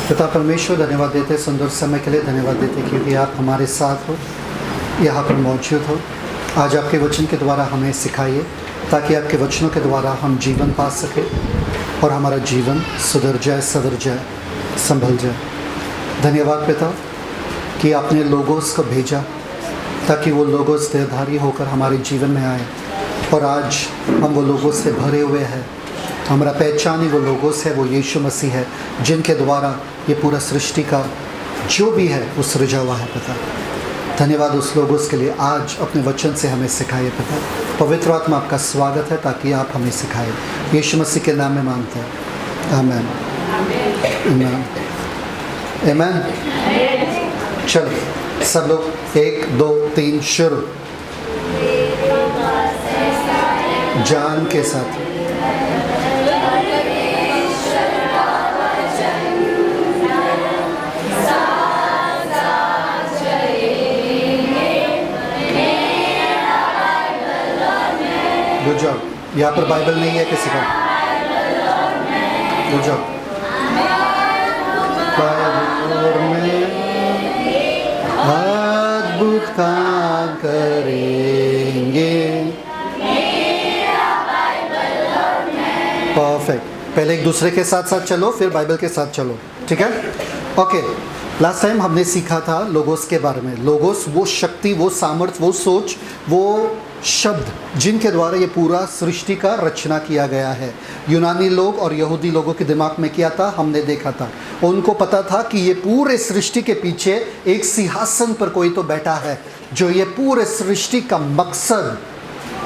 पिता परमेश्वर, धन्यवाद देते सुंदर समय के लिए, धन्यवाद देते क्योंकि आप हमारे साथ हो, यहाँ पर मौजूद हो। आज आपके वचन के द्वारा हमें सिखाइए ताकि आपके वचनों के द्वारा हम जीवन पा सकें और हमारा जीवन सुधर जाए, सवर जाए, संभल जाए। धन्यवाद पिता कि आपने लोगोस को भेजा ताकि वो लोगोस देहधारी होकर हमारे जीवन में आए, और आज हम वो लोगों से भरे हुए हैं। हमारा पहचानी वो लोगों से वो यीशु मसीह है, जिनके द्वारा ये पूरा सृष्टि का जो भी है वो सृजा हुआ है पिता। धन्यवाद उस लोगों के लिए। आज अपने वचन से हमें सिखाइए पिता। पवित्र आत्मा आपका स्वागत है ताकि आप हमें सिखाए। यीशु मसीह के नाम में मांगते हैं, आमीन आमीन आमीन। चलो सब लोग 1 2 3 शुरू। जान के साथ गुड जॉब। यहाँ पर बाइबल नहीं है किसी का? Good job. बाइबल में अद्भुत काम करेंगे। परफेक्ट। पहले एक दूसरे के साथ साथ चलो, फिर बाइबल के साथ चलो, ठीक है? ओके। लास्ट टाइम हमने सीखा था लोगोस के बारे में। लोगोस वो शक्ति, वो सामर्थ्य, वो सोच, वो शब्द जिनके द्वारा ये पूरा सृष्टि का रचना किया गया है। यूनानी लोग और यहूदी लोगों के दिमाग में क्या था हमने देखा था। उनको पता था कि ये पूरे सृष्टि के पीछे एक सिंहासन पर कोई तो बैठा है जो ये पूरे सृष्टि का मकसद,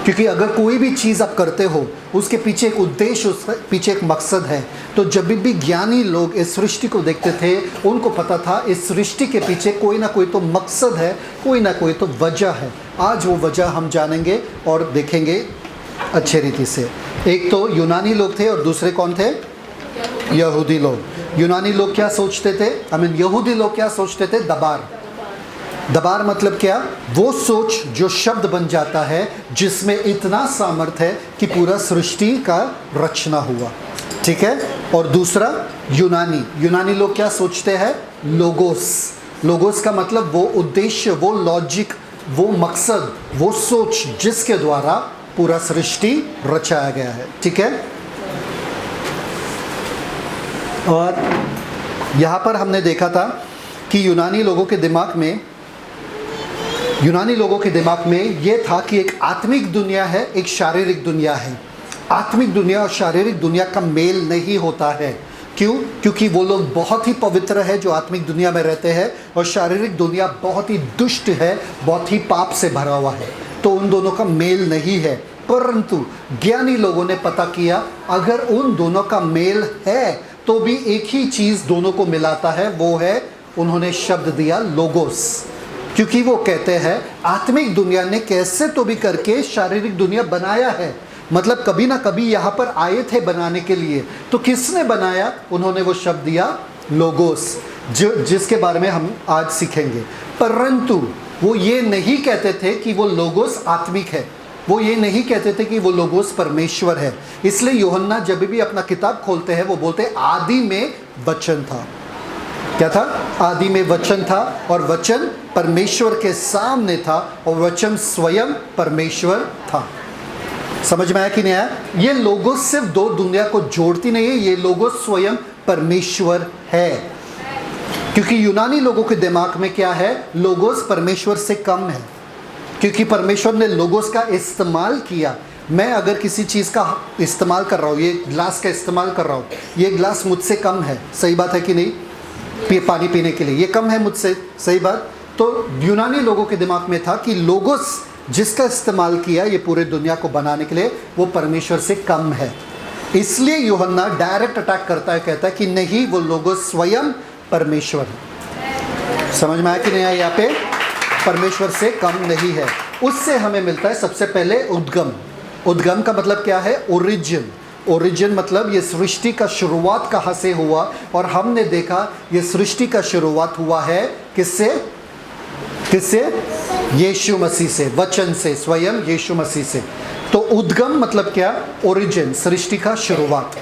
क्योंकि अगर कोई भी चीज़ आप करते हो उसके पीछे एक उद्देश्य, उसके पीछे एक मकसद है। तो जब भी ज्ञानी लोग इस सृष्टि को देखते थे उनको पता था इस सृष्टि के पीछे कोई ना कोई तो मकसद है, कोई ना कोई तो वजह है। आज वो वजह हम जानेंगे और देखेंगे अच्छे रीति से। एक तो यूनानी लोग थे और दूसरे कौन थे? यहूदी लोग। यूनानी लोग क्या सोचते थे? यहूदी लोग क्या सोचते थे? दबार। दबार मतलब क्या? वो सोच जो शब्द बन जाता है जिसमें इतना सामर्थ्य है कि पूरा सृष्टि का रचना हुआ, ठीक है? और दूसरा यूनानी लोग क्या सोचते हैं? लोगोस। लोगोस का मतलब वो उद्देश्य, वो लॉजिक, वो मकसद, वो सोच जिसके द्वारा पूरा सृष्टि रचाया गया है, ठीक है? और यहाँ पर हमने देखा था कि यूनानी लोगों के दिमाग में ये था कि एक आत्मिक दुनिया है, एक शारीरिक दुनिया है। आत्मिक दुनिया और शारीरिक दुनिया का मेल नहीं होता है। क्यों? क्योंकि वो लोग बहुत ही पवित्र है जो आत्मिक दुनिया में रहते हैं, और शारीरिक दुनिया बहुत ही दुष्ट है, बहुत ही पाप से भरा हुआ है। तो उन दोनों का मेल नहीं है। परंतु ज्ञानी लोगों ने पता किया अगर उन दोनों का मेल है तो भी एक ही चीज़ दोनों को मिलाता है, वो है उन्होंने शब्द दिया लोगोस। क्योंकि वो कहते हैं आत्मिक दुनिया ने कैसे तो भी करके शारीरिक दुनिया बनाया है, मतलब कभी ना कभी यहाँ पर आए थे बनाने के लिए। तो किसने बनाया? उन्होंने वो शब्द दिया लोगोस, जिसके बारे में हम आज सीखेंगे। परंतु वो ये नहीं कहते थे कि वो लोगोस आत्मिक है, वो ये नहीं कहते थे कि वो लोगोस परमेश्वर है। इसलिए यूहन्ना जब भी अपना किताब खोलते हैं वो बोलते आदि में वचन था। क्या था? आदि में वचन था, और वचन परमेश्वर के सामने था, और वचन स्वयं परमेश्वर था। समझ में आया कि नहीं आया? ये लोगोस सिर्फ दो दुनिया को जोड़ती नहीं है, ये लोगोस स्वयं परमेश्वर है। क्योंकि यूनानी लोगों के दिमाग में क्या है? लोगोस परमेश्वर से कम है, क्योंकि परमेश्वर ने लोगोस का इस्तेमाल किया। मैं अगर किसी चीज़ का इस्तेमाल कर रहा हूँ, ये ग्लास का इस्तेमाल कर रहा हूँ, ये ग्लास मुझसे कम है, सही बात है कि नहीं? पानी पीने के लिए ये कम है मुझसे, सही बात। तो यूनानी लोगों के दिमाग में था कि लोगोस जिसका इस्तेमाल किया ये पूरे दुनिया को बनाने के लिए, वो परमेश्वर से कम है। इसलिए यूहन्ना डायरेक्ट अटैक करता है, कहता है कि नहीं, वो लोगोस स्वयं परमेश्वर है। समझ में आया कि नहीं आया? यहाँ पे परमेश्वर से कम नहीं है। उससे हमें मिलता है सबसे पहले उद्गम। उद्गम का मतलब क्या है? ओरिजिन। ओरिजिन मतलब ये सृष्टि का शुरुआत कहाँ से हुआ, और हमने देखा ये सृष्टि का शुरुआत हुआ है किससे? यीशु मसीह से, वचन से, स्वयं यीशु मसीह से। तो उद्गम मतलब क्या? ओरिजिन, सृष्टि का शुरुआत।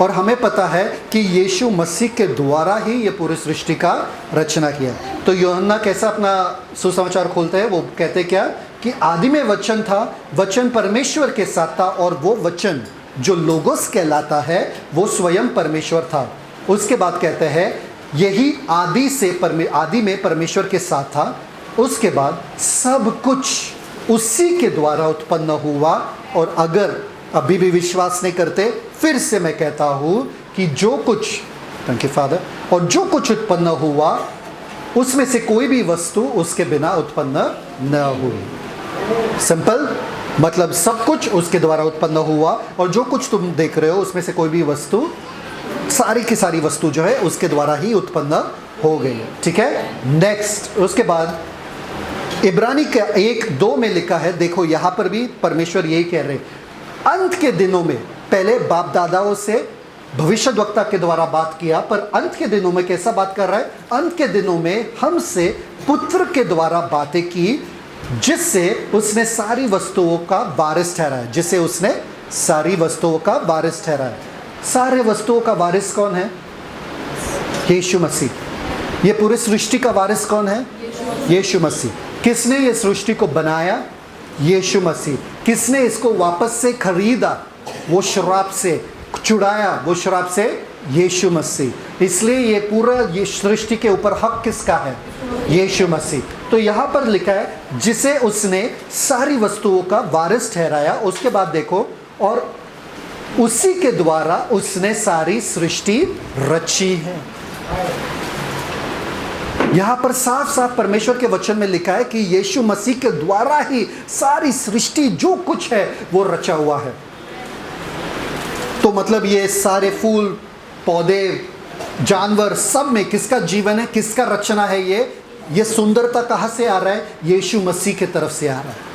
और हमें पता है कि यीशु मसीह के द्वारा ही ये पूरी सृष्टि का रचना किया। तो यूहन्ना कैसा अपना सुसमाचार खोलते हैं, वो कहते क्या कि आदि में वचन था, वचन परमेश्वर के साथ था, और वो वचन जो लोगोस कहलाता है वो स्वयं परमेश्वर था। उसके बाद कहते हैं यही आदि में परमेश्वर के साथ था, उसके बाद सब कुछ उसी के द्वारा उत्पन्न हुआ। और अगर अभी भी विश्वास नहीं करते, फिर से मैं कहता हूँ कि जो कुछ, थैंक यू फादर, और जो कुछ उत्पन्न हुआ उसमें से कोई भी वस्तु उसके बिना उत्पन्न न हुई। सिंपल, मतलब सब कुछ उसके द्वारा उत्पन्न हुआ, और जो कुछ तुम देख रहे हो उसमें से कोई भी वस्तु, सारी की सारी वस्तु जो है उसके द्वारा ही उत्पन्न हो गई। ठीक है, नेक्स्ट उसके बाद इब्रानी का 1:2 में लिखा है, देखो यहाँ पर भी परमेश्वर यही कह रहे, अंत के दिनों में, पहले बाप दादाओं से भविष्यद्वक्ता के द्वारा बात किया, पर अंत के दिनों में कैसा बात कर रहा है, अंत के दिनों में हमसे पुत्र के द्वारा बातें की, जिससे उसने सारी वस्तुओं का वारिस ठहराया। जिससे उसने सारी वस्तुओं का वारिस ठहराया। सारे वस्तुओं का वारिस कौन है? यीशु मसीह। ये पूरी सृष्टि का वारिस कौन है? यीशु मसीह। किसने ये सृष्टि को बनाया? यीशु मसीह। किसने इसको वापस से खरीदा? वो शराब से छुड़ाया, वो शराब से यीशु मसीह। इसलिए ये पूरा ये सृष्टि के ऊपर हक किसका है? यीशु मसीह। तो यहाँ पर लिखा है जिसे उसने सारी वस्तुओं का वारिस ठहराया। उसके बाद देखो, और उसी के द्वारा उसने सारी सृष्टि रची है। यहाँ पर साफ साफ परमेश्वर के वचन में लिखा है कि यीशु मसीह के द्वारा ही सारी सृष्टि जो कुछ है वो रचा हुआ है। तो मतलब ये सारे फूल, पौधे, जानवर, सब में किसका जीवन है, किसका रचना है? ये सुंदरता कहाँ से आ रहा है? यीशु मसीह की तरफ से आ रहा है।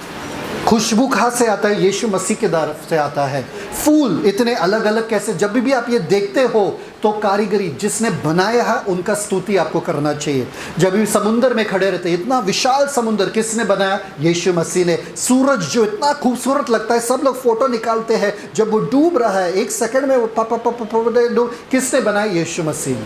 खुशबू कहाँ से आता है? यीशु मसीह की तरफ से आता है। फूल इतने अलग अलग कैसे? जब भी आप ये देखते हो तो कारीगरी जिसने बनाया है उनका स्तुति आपको करना चाहिए। जब भी समुद्र में खड़े रहते, इतना विशाल समुद्र किसने बनाया? यीशु मसीह ने। सूरज जो इतना खूबसूरत लगता है, सब लोग फोटो निकालते हैं जब वो डूब रहा है, 1 सेकंड में वो डूब, किसने बनाया? यीशु मसीह ने।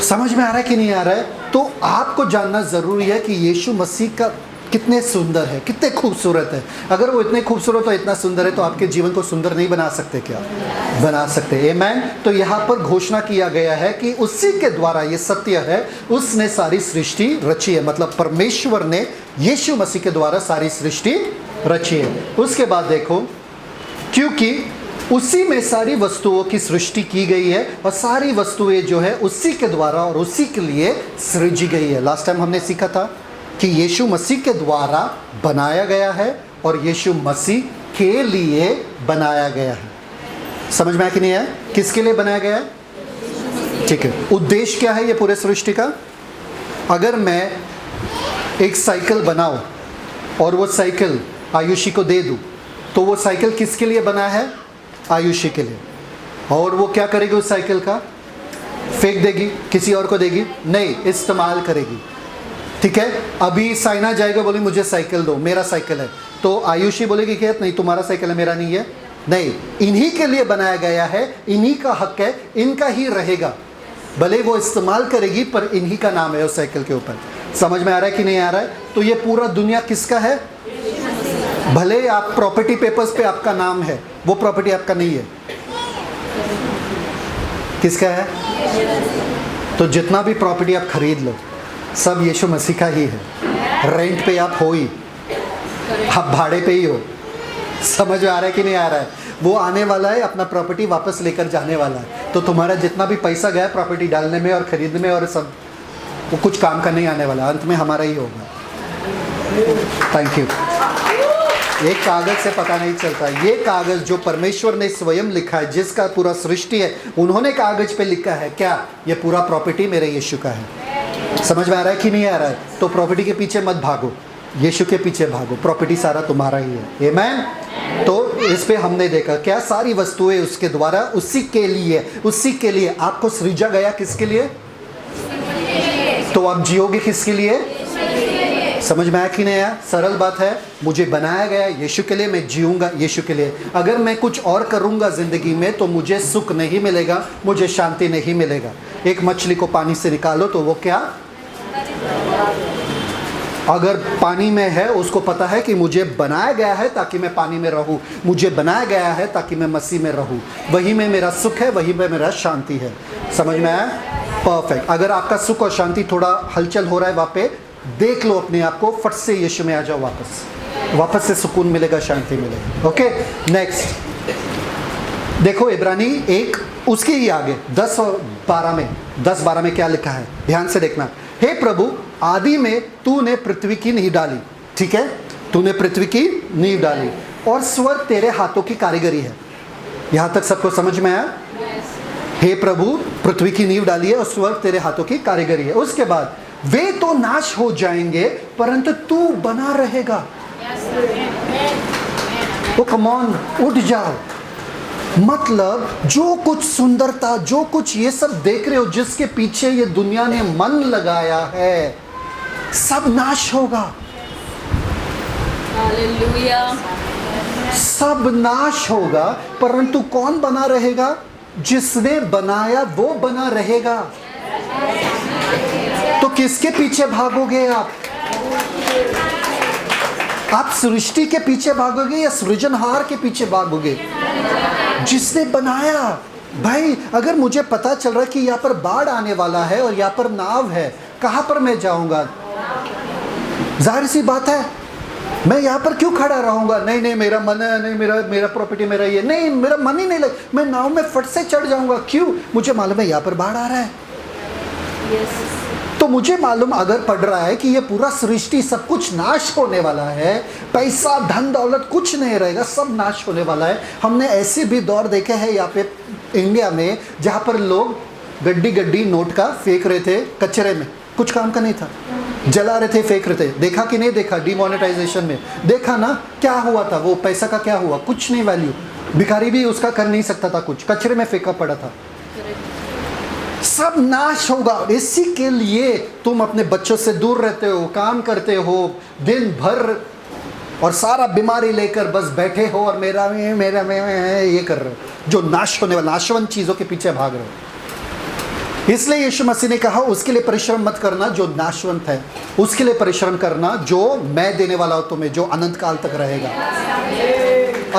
समझ में आ रहा है कि नहीं आ रहा है? तो आपको जानना जरूरी है कि यीशु मसीह का कितने सुंदर है, कितने खूबसूरत है। अगर वो इतने खूबसूरत और इतना सुंदर है तो आपके जीवन को सुंदर नहीं बना सकते क्या? बना सकते। आमीन। तो यहाँ पर घोषणा किया गया है कि उसी के द्वारा, ये सत्य है, उसने सारी सृष्टि रची है। मतलब परमेश्वर ने यीशु मसीह के द्वारा सारी सृष्टि रची है। उसके बाद देखो, क्योंकि उसी में सारी वस्तुओं की सृष्टि की गई है, और सारी वस्तुएं जो है उसी के द्वारा और उसी के लिए सृजी गई है। लास्ट टाइम हमने सीखा था कि यीशु मसीह के द्वारा बनाया गया है और यीशु मसीह के लिए बनाया गया है। समझ में आया कि नहीं है? किसके लिए बनाया गया है? ठीक है। उद्देश्य क्या है ये पूरे सृष्टि का? अगर मैं एक साइकिल बनाऊं और वो साइकिल आयुषी को दे दूं, तो वो साइकिल किसके लिए बना है? आयुषी के लिए। और वो क्या करेगी उस साइकिल का? फेंक देगी, किसी और को देगी? नहीं, इस्तेमाल करेगी। ठीक है। अभी साइना जाएगा, बोले मुझे साइकिल दो, मेरा साइकिल है, तो आयुषी बोलेगी कि नहीं तुम्हारा साइकिल है, मेरा नहीं है। नहीं, इन्हीं के लिए बनाया गया है, इन्हीं का हक है, इनका ही रहेगा। भले वो इस्तेमाल करेगी पर इन्हीं का नाम है उस साइकिल के ऊपर। समझ में आ रहा है कि नहीं आ रहा है? तो ये पूरा दुनिया किसका है? भले आप प्रॉपर्टी पेपर्स पे आपका नाम है, वो प्रॉपर्टी आपका नहीं है। किसका है? तो जितना भी प्रॉपर्टी आप खरीद लो सब यीशु मसीह का ही है। रेंट पे आप हो ही, आप भाड़े पे ही हो। समझ में आ रहा है कि नहीं आ रहा है? वो आने वाला है, अपना प्रॉपर्टी वापस लेकर जाने वाला है। तो तुम्हारा जितना भी पैसा गया प्रॉपर्टी डालने में और खरीदने में और सब, वो कुछ काम का नहीं आने वाला, अंत में हमारा ही होगा। Thank you. एक कागज से पता नहीं चलता। ये कागज जो परमेश्वर ने स्वयं लिखा है, जिसका पूरा सृष्टि है, उन्होंने कागज पे लिखा है क्या? ये पूरा प्रॉपर्टी मेरे यीशु का है। समझ में आ रहा है कि नहीं आ रहा है? तो प्रॉपर्टी के पीछे मत भागो, यीशु के पीछे भागो। प्रॉपर्टी सारा तुम्हारा ही है। आमीन। तो इस पे हमने देखा क्या? सारी वस्तुएं उसके द्वारा, उसी के लिए, उसी के लिए आपको सृजा गया। किसके लिए? तो आप जियोगे किसके लिए? समझ में आया कि नहीं आया? सरल बात है। मुझे बनाया गया यीशु के लिए, मैं जीऊँगा यीशु के लिए। अगर मैं कुछ और करूँगा ज़िंदगी में तो मुझे सुख नहीं मिलेगा, मुझे शांति नहीं मिलेगा। एक मछली को पानी से निकालो तो वो क्या, अगर पानी में है उसको पता है कि मुझे बनाया गया है ताकि मैं पानी में रहूं, मुझे बनाया गया है ताकि मैं मसीह में रहूं, वही में मेरा सुख है, वही में मेरा शांति है। समझ में आया? परफेक्ट। अगर आपका सुख और शांति थोड़ा हलचल हो रहा है वहाँ पे, देख लो अपने आप को, फट से यीशु में आ जाओ, वापस से सुकून मिलेगा, शांति मिलेगी। ओके, नेक्स्ट देखो इब्रानी 1 उसके ही आगे 10 और 12 में क्या लिखा है, ध्यान से देखना। हे प्रभु, आदि में तूने पृथ्वी की नींव डाली, ठीक है, तूने पृथ्वी की नींव डाली और स्वर्ग तेरे हाथों की कारीगरी है। यहां तक सबको समझ में आया? हे प्रभु, पृथ्वी की नींव डाली है और स्वर्ग तेरे हाथों की कारीगरी है। उसके बाद वे तो नाश हो जाएंगे परंतु तू बना रहेगा। ओ कम ऑन, उठ जाओ। मतलब जो कुछ सुंदरता, जो कुछ ये सब देख रहे हो, जिसके पीछे ये दुनिया ने मन लगाया है, सब नाश होगा। हालेलुया। सब नाश होगा परंतु कौन बना रहेगा? जिसने बनाया वो बना रहेगा। तो किसके पीछे भागोगे आप? आप सृष्टि के पीछे भागोगे या सृजनहार के पीछे भागोगे? जिसने बनाया। भाई अगर मुझे पता चल रहा है कि यहाँ पर बाढ़ आने वाला है और यहाँ पर नाव है, कहाँ पर मैं जाऊंगा? जाहिर सी बात है, मैं यहाँ पर क्यों खड़ा रहूंगा? नहीं मेरा मन है, नहीं मेरा प्रॉपर्टी मेरा ये, नहीं मेरा मन ही नहीं लग, मैं नाव में फट से चढ़ जाऊंगा। क्यों? मुझे मालूम है यहाँ पर बाढ़ आ रहा है। तो मुझे मालूम अगर पड़ रहा है कि ये पूरा सृष्टि सब कुछ नाश होने वाला है, पैसा धन दौलत कुछ नहीं रहेगा, सब नाश होने वाला है। हमने ऐसे भी दौर देखे हैं यहाँ पे इंडिया में जहाँ पर लोग गड्डी नोट का फेंक रहे थे कचरे में, कुछ काम का नहीं था, जला रहे थे, फेंक रहे थे। देखा कि नहीं देखा? डिमोनेटाइजेशन में देखा ना क्या हुआ था? वो पैसा का क्या हुआ? कुछ नहीं वैल्यू। भिखारी भी उसका कर नहीं सकता था, कुछ कचरे में फेंका पड़ा था। सब नाश होगा। इसी के लिए तुम अपने बच्चों से दूर रहते हो, काम करते हो दिन भर और सारा बीमारी लेकर बस बैठे हो और मेरा ये कर रहे हो, जो नाश होने वाला, नाशवंत चीजों के पीछे भाग रहे हो। इसलिए यीशु मसीह ने कहा उसके लिए परिश्रम मत करना जो नाशवंत है, उसके लिए परिश्रम करना जो मैं देने वाला हूं तुम्हें, जो अनंत काल तक रहेगा।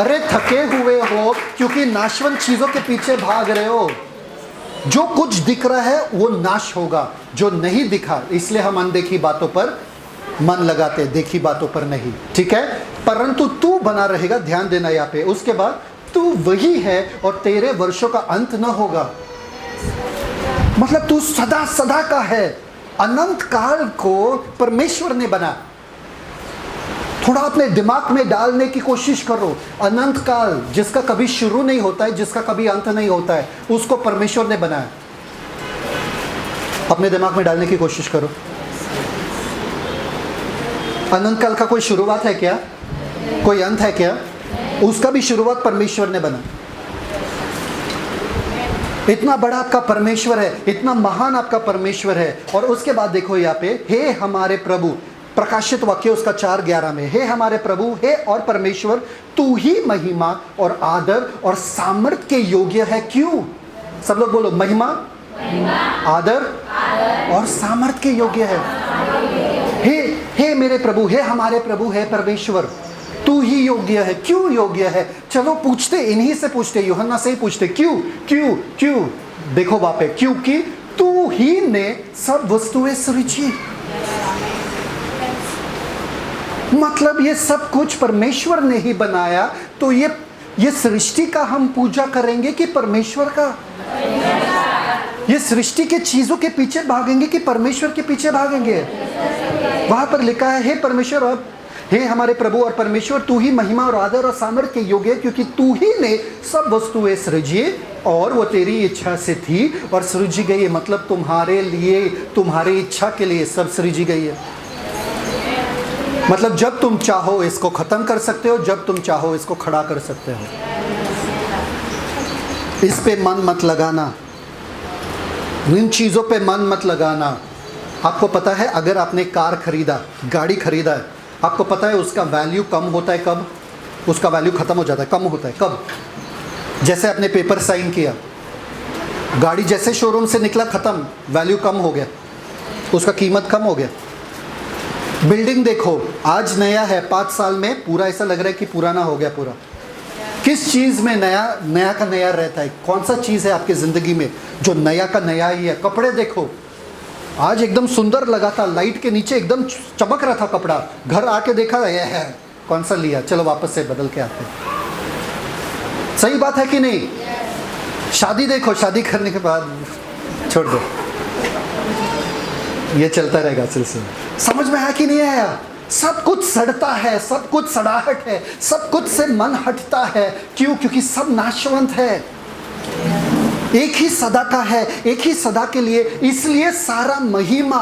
अरे थके हुए हो क्योंकि नाशवंत चीजों के पीछे भाग रहे हो। जो कुछ दिख रहा है वो नाश होगा, जो नहीं दिखा, इसलिए हम अनदेखी बातों पर मन लगाते, देखी बातों पर नहीं, ठीक है। परंतु तू बना रहेगा, ध्यान देना यहाँ पे। उसके बाद तू वही है और तेरे वर्षों का अंत न होगा। मतलब तू सदा सदा का है। अनंत काल को परमेश्वर ने बना। थोड़ा अपने दिमाग में डालने की कोशिश करो। अनंत काल जिसका कभी शुरू नहीं होता है, जिसका कभी अंत नहीं होता है, उसको परमेश्वर ने बनाया। अपने दिमाग में डालने की कोशिश करो। अनंत काल का कोई शुरुआत है क्या? कोई अंत है क्या? उसका भी शुरुआत परमेश्वर ने बना। इतना बड़ा आपका परमेश्वर है, इतना महान आपका परमेश्वर है। और उसके बाद देखो यहाँ पे, हे हमारे प्रभु, प्रकाशित वाक्य उसका 4:11 में, हे हमारे प्रभु, हे और परमेश्वर, तू ही महिमा और आदर और सामर्थ के योग्य है। क्यों? सब लोग बोलो, महिमा, आदर और सामर्थ के योग्य है। हे मेरे प्रभु, हे हमारे प्रभु, हे परमेश्वर, तू ही योग्य है। क्यों योग्य है? चलो पूछते, इन्हीं से पूछते, यूहन्ना से ही पूछते। क्यों क्यों क्यों? देखो वहां पे, क्योंकि तू ही ने सब वस्तुएं सृजी। मतलब ये सब कुछ परमेश्वर ने ही बनाया। तो ये सृष्टि का हम पूजा करेंगे कि परमेश्वर का? ये सृष्टि के चीजों के पीछे भागेंगे कि परमेश्वर के पीछे भागेंगे? वहां पर लिखा है, हे परमेश्वर और हे हमारे प्रभु और परमेश्वर, तू ही महिमा और आदर और सामर्थ के योग्य है, क्योंकि तू ही ने सब वस्तुएं सृजी और वो तेरी इच्छा से थी और सृजी गई है। मतलब तुम्हारे लिए, तुम्हारी इच्छा के लिए सब सृजी गई है। मतलब जब तुम चाहो इसको खत्म कर सकते हो, जब तुम चाहो इसको खड़ा कर सकते हो। इस पे मन मत लगाना, इन चीजों पे मन मत लगाना। आपको पता है अगर आपने कार खरीदा, गाड़ी खरीदा है, आपको पता है उसका वैल्यू कम होता है कब? उसका वैल्यू ख़त्म हो जाता है, कम होता है कब? जैसे आपने पेपर साइन किया, गाड़ी जैसे शोरूम से निकला ख़त्म, वैल्यू कम हो गया, उसका कीमत कम हो गया। बिल्डिंग देखो, आज नया है, 5 साल में पूरा ऐसा लग रहा है कि पुराना हो गया पूरा। किस चीज़ में नया का नया रहता है? कौन सा चीज़ है आपकी ज़िंदगी में जो नया का नया ही है? कपड़े देखो, आज एकदम सुंदर लगा था, लाइट के नीचे एकदम चमक रहा था कपड़ा, घर आके देखा है कौन सा लिया, चलो वापस से बदल के आते हैं। सही बात है कि नहीं? शादी देखो, शादी करने के बाद छोड़ दो, ये चलता रहेगा सिलसिला। समझ में आया कि नहीं आया? सब कुछ सड़ता है, सब कुछ सड़ाहट है, सब कुछ से मन हटता है। क्यों? क्योंकि सब नाशवंत है, एक ही सदा का है, एक ही सदा के लिए। इसलिए सारा महिमा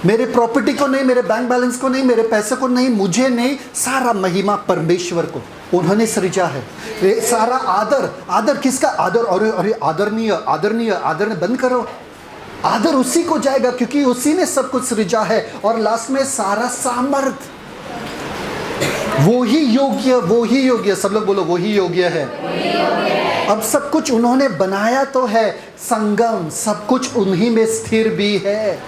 मेरे प्रॉपर्टी को नहीं, मेरे बैंक बैलेंस को नहीं, मेरे पैसे को नहीं, मुझे नहीं, सारा महिमा परमेश्वर को, उन्होंने सृजा है। ये सारा आदर, आदर किसका? आदर, अरे आदरणीय, आदरणीय, आदर बंद करो, आदर उसी को जाएगा क्योंकि उसी ने सब कुछ सृजा है। और लास्ट में सारा सामर्थ, वो ही योग्य, वो ही योग्य, सब लोग बोलो वो ही योग्य है। अब सब कुछ उन्होंने बनाया तो है, संगम सब कुछ उन्हीं में स्थिर भी है।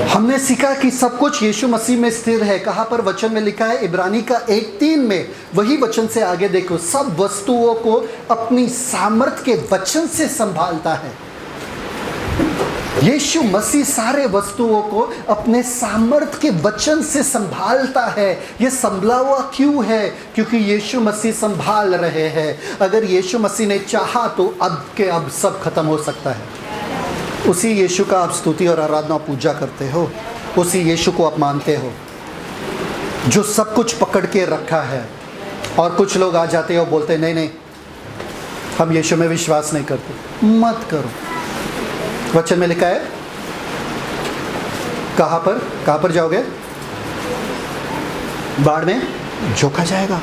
हमने सीखा कि सब कुछ यीशु मसीह में स्थिर है। कहाँ पर वचन में लिखा है? इब्रानी का 1:3 में। वही वचन से आगे देखो, सब वस्तुओं को अपनी सामर्थ के वचन से संभालता है। यीशु मसीह सारे वस्तुओं को अपने सामर्थ के वचन से संभालता है। ये संभला हुआ क्यों है? क्योंकि यीशु मसीह संभाल रहे हैं। अगर यीशु मसीह ने चाहा तो अब के अब सब खत्म हो सकता है। उसी यीशु का आप स्तुति और आराधना पूजा करते हो, उसी यीशु को आप मानते हो जो सब कुछ पकड़ के रखा है। और कुछ लोग आ जाते हैं और बोलते हैं नहीं नहीं, हम यीशु में विश्वास नहीं करते। मत करो, वचन में लिखा है। कहाँ पर जाओगे? बाढ़ में झोंका जाएगा।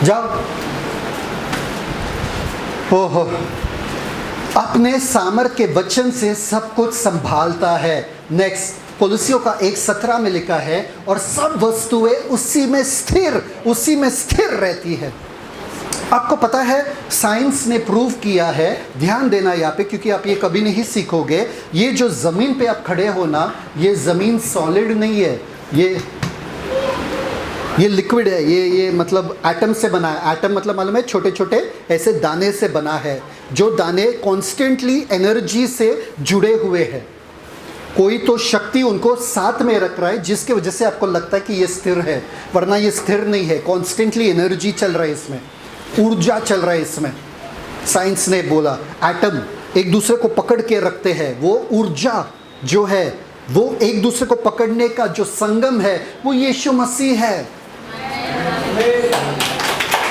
जाओ। ओहो, अपने सामर्थ के वचन से सब कुछ संभालता है। नेक्स्ट, कोलोसियों का 1:17 में लिखा है, और सब वस्तुएं उसी में स्थिर रहती है। आपको पता है साइंस ने प्रूव किया है, ध्यान देना यहाँ पे क्योंकि आप ये कभी नहीं सीखोगे। ये जो ज़मीन पे आप खड़े हो ना, ये ज़मीन सॉलिड नहीं है, ये लिक्विड है। ये मतलब एटम से बना है। एटम मतलब मालूम है, छोटे छोटे ऐसे दाने से बना है, जो दाने कॉन्स्टेंटली एनर्जी से जुड़े हुए हैं। कोई तो शक्ति उनको साथ में रख रहा है जिसकी वजह से आपको लगता है कि ये स्थिर है, वरना ये स्थिर नहीं है। कॉन्स्टेंटली एनर्जी चल रहा है इसमें, ऊर्जा चल रहा है इसमें। साइंस ने बोला एटम एक दूसरे को पकड़ के रखते हैं। वो ऊर्जा जो है, वो एक दूसरे को पकड़ने का जो संगम है, वो यीशु मसीह है।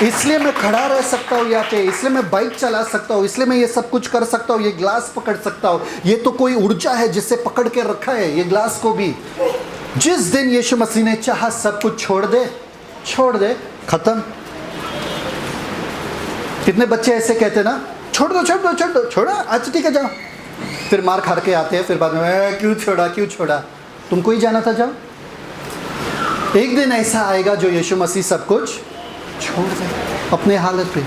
इसलिए मैं खड़ा रह सकता हूँ यहाँ पे, इसलिए मैं बाइक चला सकता हूँ, इसलिए मैं ये सब कुछ कर सकता हूँ, ये ग्लास पकड़ सकता हूँ। ये तो कोई ऊर्जा है जिससे पकड़ के रखा है ये ग्लास को भी। जिस दिन यीशु मसीह ने चाहा सब कुछ छोड़ दे, खत्म। कितने बच्चे ऐसे कहते ना, छोड़ दो, छोड़ा अच्छा ठीक है जाओ। फिर मार खा के आते हैं, फिर बाद में क्यों छोड़ा, तुमको ही जाना था, जाओ। एक दिन ऐसा आएगा जो यीशु मसीह सब कुछ छोड़ दे अपने हालत पे।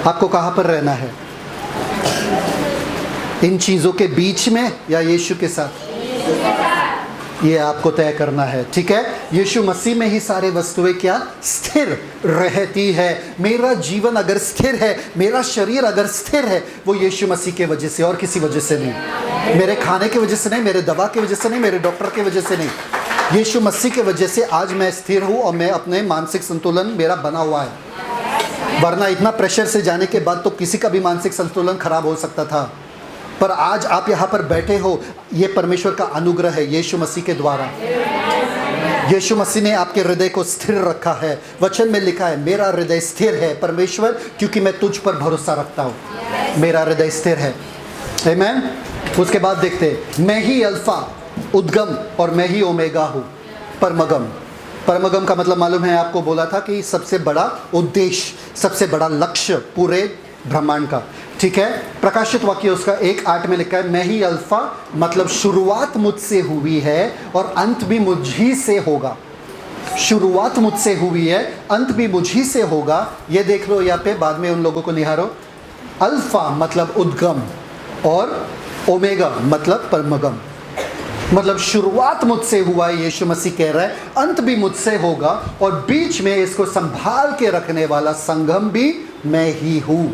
आपको कहाँ पर रहना है? इन चीज़ों के बीच में या यीशु के साथ? ये आपको तय करना है, ठीक है। यीशु मसीह में ही सारे वस्तुएं क्या स्थिर रहती है। मेरा जीवन अगर स्थिर है, मेरा शरीर अगर स्थिर है, वो यीशु मसीह के वजह से और किसी वजह से नहीं। मेरे खाने की वजह से नहीं, मेरे दवा की वजह से नहीं, मेरे डॉक्टर की वजह से नहीं, यीशु मसीह के वजह से आज मैं स्थिर हूँ और मैं अपने मानसिक संतुलन मेरा बना हुआ है। वरना इतना प्रेशर से जाने के बाद तो किसी का भी मानसिक संतुलन खराब हो सकता था। पर आज आप यहाँ पर बैठे हो, ये परमेश्वर का अनुग्रह है यीशु मसीह के द्वारा। यीशु मसीह ने आपके हृदय को स्थिर रखा है। वचन में लिखा है, मेरा हृदय स्थिर है परमेश्वर, क्योंकि मैं तुझ पर भरोसा रखता हूँ। मेरा हृदय स्थिर है। आमीन। उसके बाद देखते हैं, मैं ही अल्फा उद्गम और मैं ही ओमेगा हूँ। परमगम का मतलब मालूम है आपको, बोला था कि सबसे बड़ा उद्देश्य, सबसे बड़ा लक्ष्य पूरे ब्रह्मांड का। ठीक है। प्रकाशित वाक्य उसका 1:8 में लिखा है, मैं ही अल्फा, मतलब शुरुआत मुझसे हुई है और अंत भी मुझी से होगा। शुरुआत मुझसे हुई है, अंत भी मुझी से होगा। ये देख लो यहाँ पे, बाद में उन लोगों को निहारो। अल्फा मतलब उद्गम और ओमेगा मतलब परमगम। मतलब शुरुआत मुझसे हुआ है, यीशु मसीह कह रहा है, अंत भी मुझसे होगा और बीच में इसको संभाल के रखने वाला संगम भी मैं ही हूं।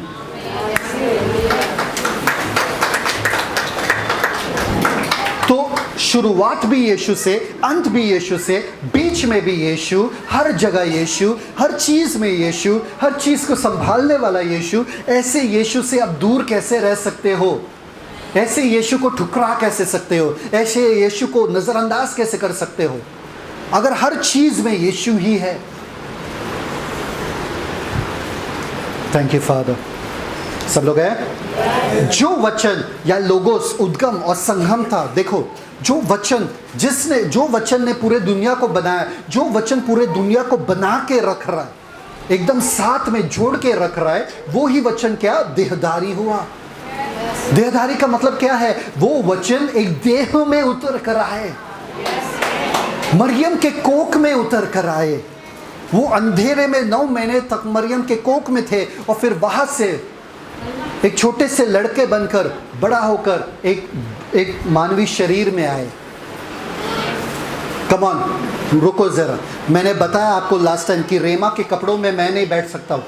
तो शुरुआत भी यीशु से, अंत भी यीशु से, बीच में भी यीशु, हर जगह यीशु, हर चीज में यीशु, हर चीज को संभालने वाला यीशु। ऐसे यीशु से आप दूर कैसे रह सकते हो? ऐसे यीशु को ठुकरा कैसे सकते हो? ऐसे यीशु को नजरअंदाज कैसे कर सकते हो अगर हर चीज में यीशु ही है? Thank you father. सब लोग हैं? जो वचन या लोगोस, उद्गम और संगम था, देखो जो वचन ने पूरे दुनिया को बनाया, जो वचन पूरे दुनिया को बना के रख रहा है, एकदम साथ में जोड़ के रख रहा है, वो ही वचन क्या? देहधारी हुआ। देहधारी का मतलब क्या है? वो वचन एक देह में उतर कर आए, मरियम के कोख में उतर कर आए। वो अंधेरे में 9 महीने तक मरियम के कोख में थे और फिर वहां से एक छोटे से लड़के बनकर बड़ा होकर एक मानवीय शरीर में आए। कम ऑन, रुको जरा। मैंने बताया आपको लास्ट टाइम कि रेमा के कपड़ों में मैं नहीं बैठ सकता हूं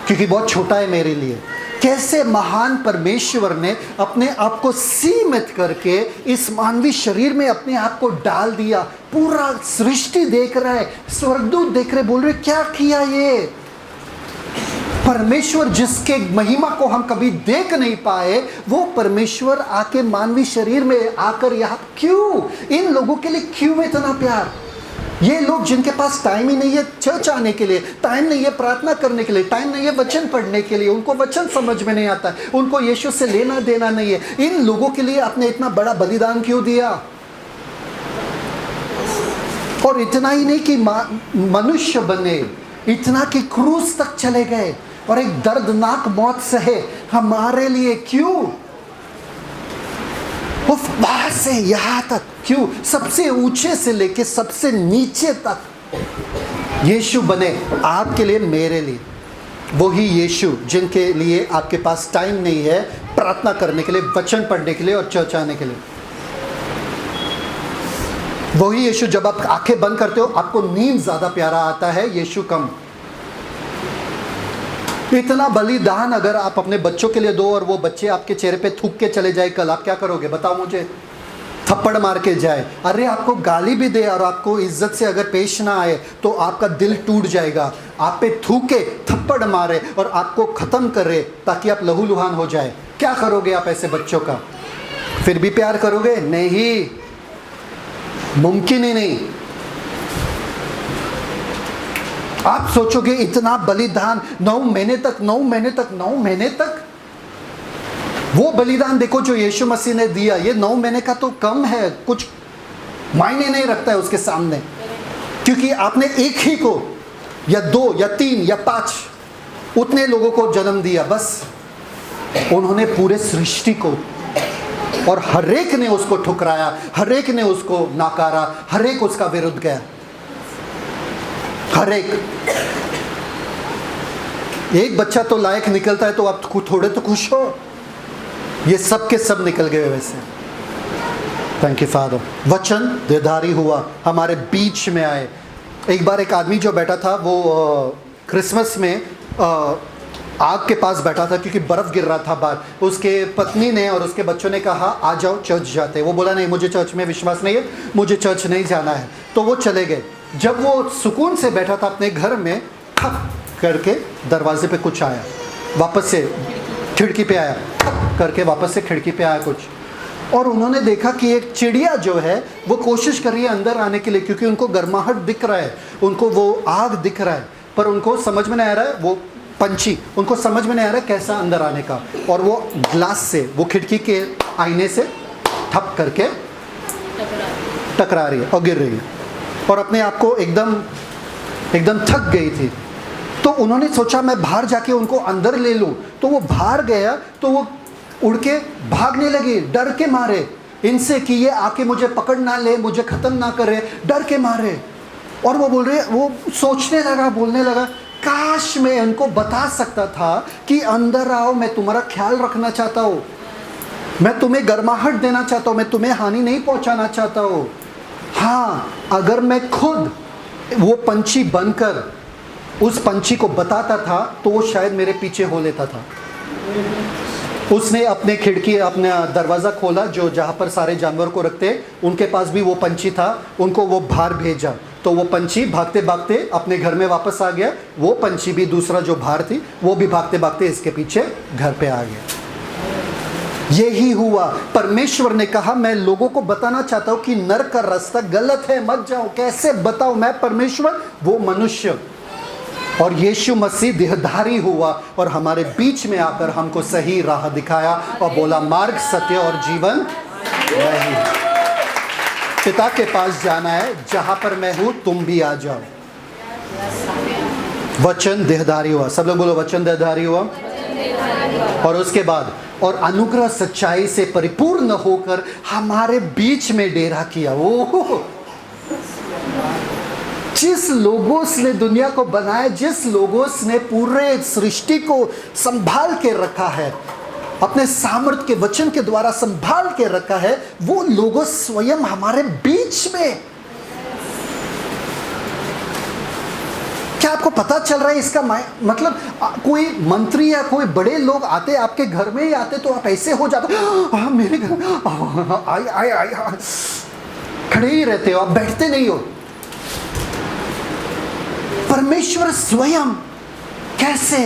क्योंकि बहुत छोटा है मेरे लिए। कैसे महान परमेश्वर ने अपने आप को सीमित करके इस मानवीय शरीर में अपने आप को डाल दिया। पूरा सृष्टि देख रहा है, स्वर्गदूत देख रहे, बोल रहे क्या किया ये? परमेश्वर जिसके महिमा को हम कभी देख नहीं पाए, वो परमेश्वर आके मानवीय शरीर में आकर यहाँ क्यों? इन लोगों के लिए क्यों इतना प्यार? ये लोग जिनके पास टाइम ही नहीं है चर्च आने के लिए, टाइम नहीं है प्रार्थना करने के लिए, टाइम नहीं है वचन पढ़ने के लिए, उनको वचन समझ में नहीं आता है, उनको यीशु से लेना देना नहीं है, इन लोगों के लिए आपने इतना बड़ा बलिदान क्यों दिया? और इतना ही नहीं कि मनुष्य बने, इतना कि क्रूस तक चले गए और एक दर्दनाक मौत सहे हमारे लिए। क्यों? वो वहां से यहां तक क्यों? सबसे ऊंचे से लेके सबसे नीचे तक यीशु बने आपके लिए, मेरे लिए। वही यीशु जिनके लिए आपके पास टाइम नहीं है प्रार्थना करने के लिए, वचन पढ़ने के लिए और चर्च आने के लिए। वही यीशु जब आप आंखें बंद करते हो आपको नींद ज्यादा प्यारा आता है, यीशु कम। इतना बलिदान अगर आप अपने बच्चों के लिए दो और वो बच्चे आपके चेहरे पे थूक के चले जाए, कल आप क्या करोगे? बताओ मुझे। थप्पड़ मार के जाए, अरे आपको गाली भी दे और आपको इज्जत से अगर पेश ना आए तो आपका दिल टूट जाएगा। आप पे थूके, थप्पड़ मारे और आपको खत्म करे ताकि आप लहूलुहान हो जाए, क्या करोगे आप ऐसे बच्चों का? फिर भी प्यार करोगे? नहीं, मुमकिन ही नहीं। आप सोचोगे इतना बलिदान 9 महीने तक वो बलिदान देखो जो यीशु मसीह ने दिया, ये 9 महीने का तो कम है, कुछ मायने नहीं रखता है उसके सामने। क्योंकि आपने एक ही को या 2 या 3 या 5 उतने लोगों को जन्म दिया, बस। उन्होंने पूरे सृष्टि को, और हर एक ने उसको ठुकराया, हर एक ने उसको नकारा, हर एक उसका विरुद्ध गया, हर एक बच्चा तो लायक निकलता है तो आप थोड़े तो खुश हो। ये सब के सब निकल गए वैसे। Thank you father. वचन देहधारी हुआ, हमारे बीच में आए। एक बार एक आदमी जो बैठा था वो क्रिसमस में आग के पास बैठा था क्योंकि बर्फ गिर रहा था बाहर। उसके पत्नी ने और उसके बच्चों ने कहा आ जाओ चर्च जाते हैं। वो बोला नहीं, मुझे चर्च में विश्वास नहीं है, मुझे चर्च नहीं जाना है। तो वो चले गए। जब वो सुकून से बैठा था अपने घर में, ठप करके दरवाजे पे कुछ आया, वापस से खिड़की पे आया, ठप करके वापस से खिड़की पे आया कुछ। और उन्होंने देखा कि एक चिड़िया जो है वो कोशिश कर रही है अंदर आने के लिए, क्योंकि उनको गर्माहट दिख रहा है, उनको वो आग दिख रहा है, पर उनको समझ में नहीं आ रहा है, वो पंछी उनको समझ में नहीं आ रहा है कैसा अंदर आने का। और वो ग्लास से, वो खिड़की के आईने से ठप करके टकरा रही है और गिर रही है, और अपने आप को एकदम थक गई थी। तो उन्होंने सोचा मैं बाहर जाके उनको अंदर ले लूं, तो वो बाहर गया तो वो उड़ के भागने लगे डर के मारे इनसे कि ये आके मुझे पकड़ ना ले, मुझे ख़त्म ना करे, डर के मारे। और वो बोल रहे, वो सोचने लगा, बोलने लगा, काश मैं उनको बता सकता था कि अंदर आओ, मैं तुम्हारा ख्याल रखना चाहता हूँ, मैं तुम्हें गर्माहट देना चाहता हूँ, मैं तुम्हें हानि नहीं पहुँचाना चाहता हूँ। हाँ, अगर मैं खुद वो पंछी बनकर उस पंछी को बताता था तो वो शायद मेरे पीछे हो लेता था। उसने अपने खिड़की, अपना दरवाज़ा खोला जो जहाँ पर सारे जानवर को रखते, उनके पास भी वो पंछी था, उनको वो बाहर भेजा, तो वो पंछी भागते भागते अपने घर में वापस आ गया। वो पंछी भी, दूसरा जो बाहर थी, वो भी भागते भागते इसके पीछे घर पे आ गया। यही हुआ। परमेश्वर ने कहा मैं लोगों को बताना चाहता हूँ कि नरक का रास्ता गलत है, मत जाओ। कैसे बताऊँ मैं परमेश्वर, वो मनुष्य। और यीशु मसीह देहधारी हुआ और हमारे बीच में आकर हमको सही राह दिखाया और बोला मार्ग, सत्य और जीवन वही है। पिता के पास जाना है, जहां पर मैं हूं तुम भी आ जाओ। वचन देहधारी हुआ। सब लोग बोलो वचन देहधारी हुआ। और उसके बाद और अनुग्रह सच्चाई से परिपूर्ण होकर हमारे बीच में डेरा किया। ओह, जिस लोगोस ने दुनिया को बनाया, जिस लोगोस ने पूरे सृष्टि को संभाल के रखा है, अपने सामर्थ्य के वचन के द्वारा संभाल के रखा है, वो लोगोस स्वयं हमारे बीच में। क्या आपको पता चल रहा है इसका मतलब? कोई मंत्री या कोई बड़े लोग आते, आपके घर में ही आते, तो आप ऐसे हो जाते, मेरे घर आए, खड़े ही रहते हो, आप बैठते नहीं हो। परमेश्वर स्वयं कैसे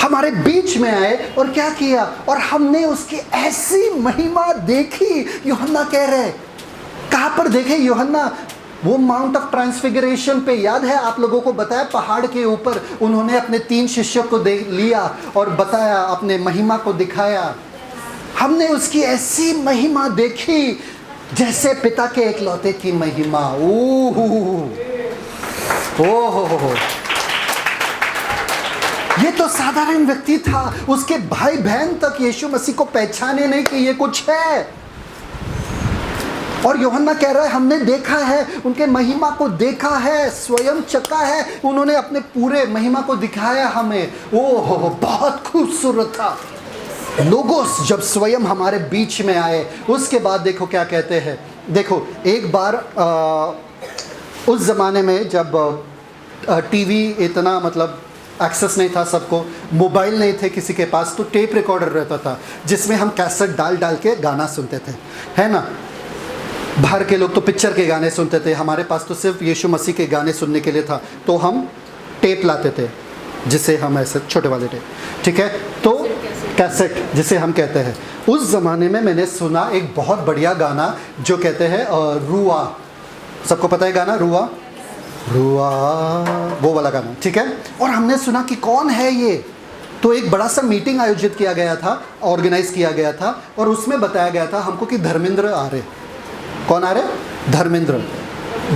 हमारे बीच में आए और क्या किया, और हमने उसकी ऐसी महिमा देखी। यूहन्ना कह रहे, कहां पर देखे यूहन्ना? वो माउंट ऑफ ट्रांसफिगरेशन पे, याद है आप लोगों को बताया, पहाड़ के ऊपर उन्होंने अपने 3 शिष्यों को लिया और बताया, अपने महिमा को दिखाया। हमने उसकी ऐसी महिमा देखी जैसे पिता के एकलौते की महिमा। ओह, ये तो साधारण व्यक्ति था, उसके भाई बहन तक यीशु मसीह को पहचाने नहीं कि ये कुछ है। और यूहन्ना कह रहा है हमने देखा है, उनके महिमा को देखा है, स्वयं चखा है, उन्होंने अपने पूरे महिमा को दिखाया हमें। ओह, बहुत खूबसूरत था। लोगोस जब स्वयं हमारे बीच में आए, उसके बाद देखो क्या कहते हैं। देखो, एक बार उस ज़माने में जब टीवी इतना मतलब एक्सेस नहीं था सबको, मोबाइल नहीं थे किसी के पास, तो टेप रिकॉर्डर रहता था जिसमें हम कैसेट डाल डाल के गाना सुनते थे, है ना। बाहर के लोग तो पिक्चर के गाने सुनते थे, हमारे पास तो सिर्फ यीशु मसीह के गाने सुनने के लिए था, तो हम टेप लाते थे, जिसे हम ऐसे छोटे वाले टेप, ठीक है, तो कैसेट जिसे हम कहते हैं। उस ज़माने में मैंने सुना एक बहुत बढ़िया गाना जो कहते हैं रुआ। सबको पता है गाना रुआ, रुआ, वो वाला गाना, ठीक है। और हमने सुना कि कौन है ये, तो एक बड़ा सा मीटिंग आयोजित किया गया था, ऑर्गेनाइज किया गया था, और उसमें बताया गया था हमको कि धर्मेंद्र आ रहे। कौन आ रहे? धर्मेंद्र।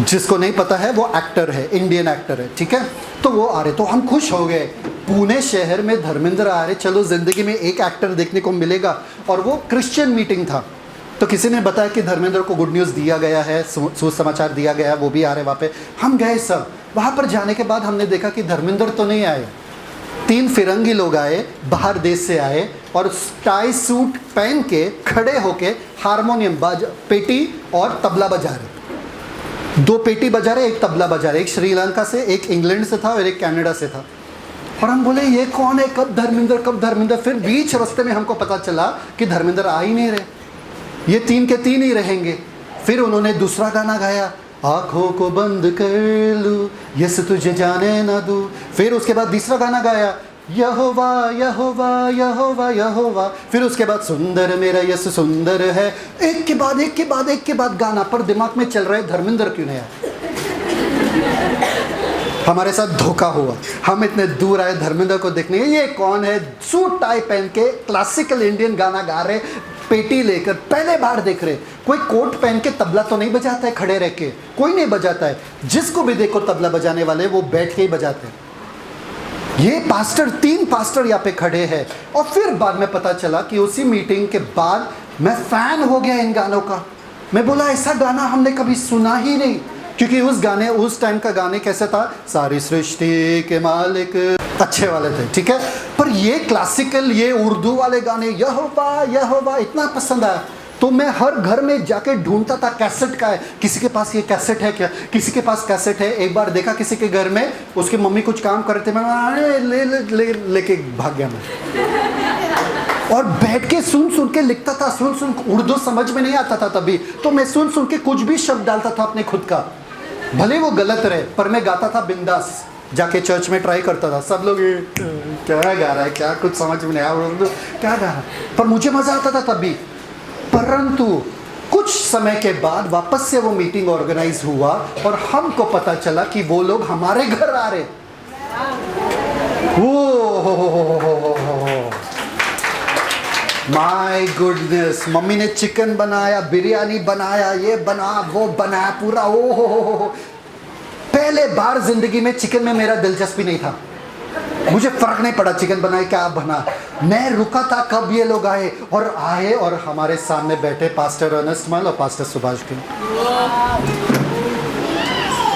जिसको नहीं पता है वो एक्टर है, इंडियन एक्टर है, ठीक है। तो वो आ रहे, तो हम खुश हो गए, पुणे शहर में धर्मेंद्र आ रहे, चलो ज़िंदगी में एक एक्टर देखने को मिलेगा। और वो क्रिश्चियन मीटिंग था, तो किसी ने बताया कि धर्मेंद्र को गुड न्यूज़ दिया गया है, सुसमाचार दिया गया है, वो भी आ रहे वहाँ पे। हम गए सब, वहाँ पर जाने के बाद हमने देखा कि धर्मेंद्र तो नहीं आए, 3 फिरंगी लोग आए, बाहर देश से आए, और टाई सूट पहन के खड़े होके हारमोनियम पेटी और तबला बजा रहे। 2 पेटी बजा रहे, 1 तबला बजा रहे। एक श्रीलंका से, एक इंग्लैंड से था और एक कनाडा से था। और हम बोले ये कौन है, कब धर्मेंद्र, कब धर्मेंद्र। फिर बीच रास्ते में हमको पता चला कि धर्मेंद्र आ ही नहीं रहे, ये 3 के 3 ही रहेंगे। फिर उन्होंने दूसरा गाना गाया, आँखों को बंद कर लूँ यस तुझे जाने ना दूँ। फिर उसके बाद तीसरा गाना गाया, यहोवा यहोवा यहोवा यहोवा। फिर उसके बाद सुंदर मेरा यस सुंदर है। एक के बाद एक के बाद एक के बाद गाना, पर दिमाग में चल रहा है धर्मेंद्र क्यों नहीं आया। हमारे साथ धोखा हुआ, हम इतने दूर आए धर्मेंद्र को देखने, ये कौन है, सूट टाई पहन के क्लासिकल इंडियन गाना गा रहे, पेटी लेकर पहले बार देख रहे। कोई कोट पहन के तबला तो नहीं बजाता है खड़े रह के, कोई नहीं बजाता है। जिसको भी देखो तबला बजाने वाले वो बैठ के ही बजाते हैं। ये पास्टर, 3 पास्टर यहाँ पे खड़े हैं। और फिर बाद में पता चला कि उसी मीटिंग के बाद मैं फैन हो गया इन गानों का। मैं बोला ऐसा गाना हमने कभी सुना ही नहीं, क्योंकि उस टाइम का गाने कैसे था, सारी सृष्टि के मालिक, अच्छे वाले थे, ठीक है। पर ये क्लासिकल, ये उर्दू वाले गाने, यहोवा यहोवा इतना पसंद आया। तो मैं हर घर में जाके ढूंढता था कैसेट का है, किसी के पास ये कैसेट है क्या, किसी के पास कैसेट है। एक बार देखा किसी के घर में, उसकी मम्मी कुछ काम कर रहे थे, मैं लेके भाग गया मैं। और बैठ के सुन के लिखता था, सुन उर्दू समझ में नहीं आता था तभी, तो मैं सुन के कुछ भी शब्द डालता था अपने खुद का, भले वो गलत रहे, पर मैं गाता था बिंदास। जाके चर्च में ट्राई करता था, सब लोग ये क्या गा रहा है, क्या कुछ समझ में नहीं आया क्या गा रहा है, पर मुझे मजा आता था तभी। परंतु कुछ समय के बाद वापस से वो मीटिंग ऑर्गेनाइज हुआ और हमको पता चला कि वो लोग हमारे घर आ रहे। माय गुडनेस, मम्मी ने चिकन बनाया, बिरयानी बनाया, ये बना वो बनाया पूरा। ओ पहले बार जिंदगी में चिकन में मेरा दिलचस्पी नहीं था, मुझे फर्क नहीं पड़ा चिकन बनाए क्या बना। मैं रुका था कब ये लोग आए, और हमारे सामने बैठे पास्टर अर्नेस्ट मल और पास्टर सुभाष के।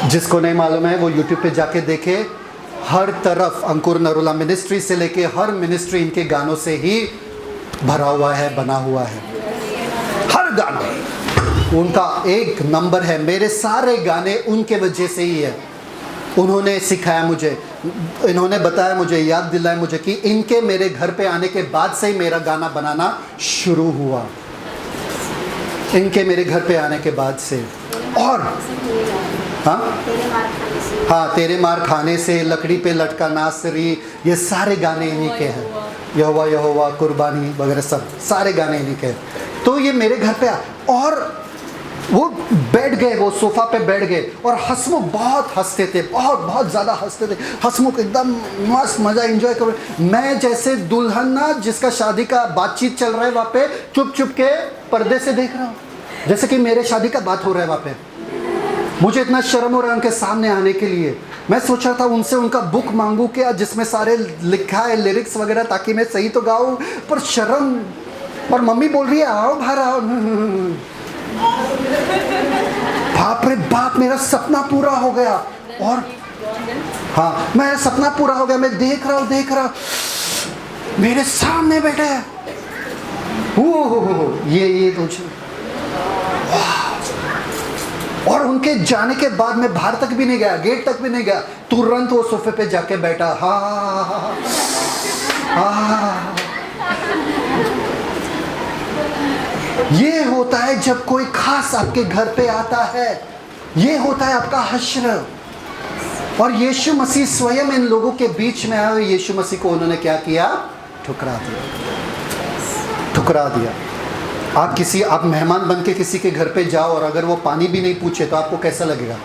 जिसको नहीं मालूम है वो यूट्यूब पे जाके देखे, हर तरफ अंकुर नरोला मिनिस्ट्री से लेके हर मिनिस्ट्री इनके गानों से ही भरा हुआ है, बना हुआ है। हर गाना उनका एक नंबर है। मेरे सारे गाने उनके वजह से ही है। उन्होंने सिखाया मुझे, इन्होंने बताया मुझे, याद दिलाया मुझे कि इनके मेरे घर पे आने के बाद से ही मेरा गाना बनाना शुरू हुआ, इनके मेरे घर पे आने के बाद से। और हाँ, तेरे मार खाने से, लकड़ी पे लटका नासरी, ये सारे गाने इन्हीं के हैं। यहोवा यहोवा, कुर्बानी वगैरह सब सारे गाने इन्हीं के हैं। तो ये मेरे घर पे और वो बैठ गए, वो सोफा पे बैठ गए और हंसमुख बहुत हंसते थे, बहुत ज़्यादा हंसते थे। हंसमुख एकदम मस्त मज़ा एंजॉय कर। मैं जैसे दुल्हन ना जिसका शादी का बातचीत चल रहा है वहाँ पे चुप के पर्दे से देख रहा हूँ, जैसे कि मेरे शादी का बात हो रहा है वहाँ पे। मुझे इतना शर्म हो रहा है उनके सामने आने के लिए। मैं सोच रहा था उनसे उनका बुक मांगू क्या जिसमें सारे लिखा है लिरिक्स वगैरह, ताकि मैं सही तो गाऊँ, पर शर्म। और मम्मी बोल रही है आओ बाहर आओ। बाप रे बाप, मेरा सपना पूरा हो गया। और हाँ, मेरा सपना पूरा हो गया। मैं देख रहा हूँ मेरे सामने बैठे हैं। ये कुछ। और उनके जाने के बाद मैं बाहर तक भी नहीं गया, गेट तक भी नहीं गया, तुरंत वो सोफे पे जाके बैठा। हाँ, ये होता है जब कोई खास आपके घर पे आता है, ये होता है आपका हश्र। और यीशु मसीह स्वयं इन लोगों के बीच में आए। यीशु मसीह को उन्होंने क्या किया? ठुकरा दिया। आप मेहमान बन के किसी के घर पे जाओ और अगर वो पानी भी नहीं पूछे तो आपको कैसा लगेगा?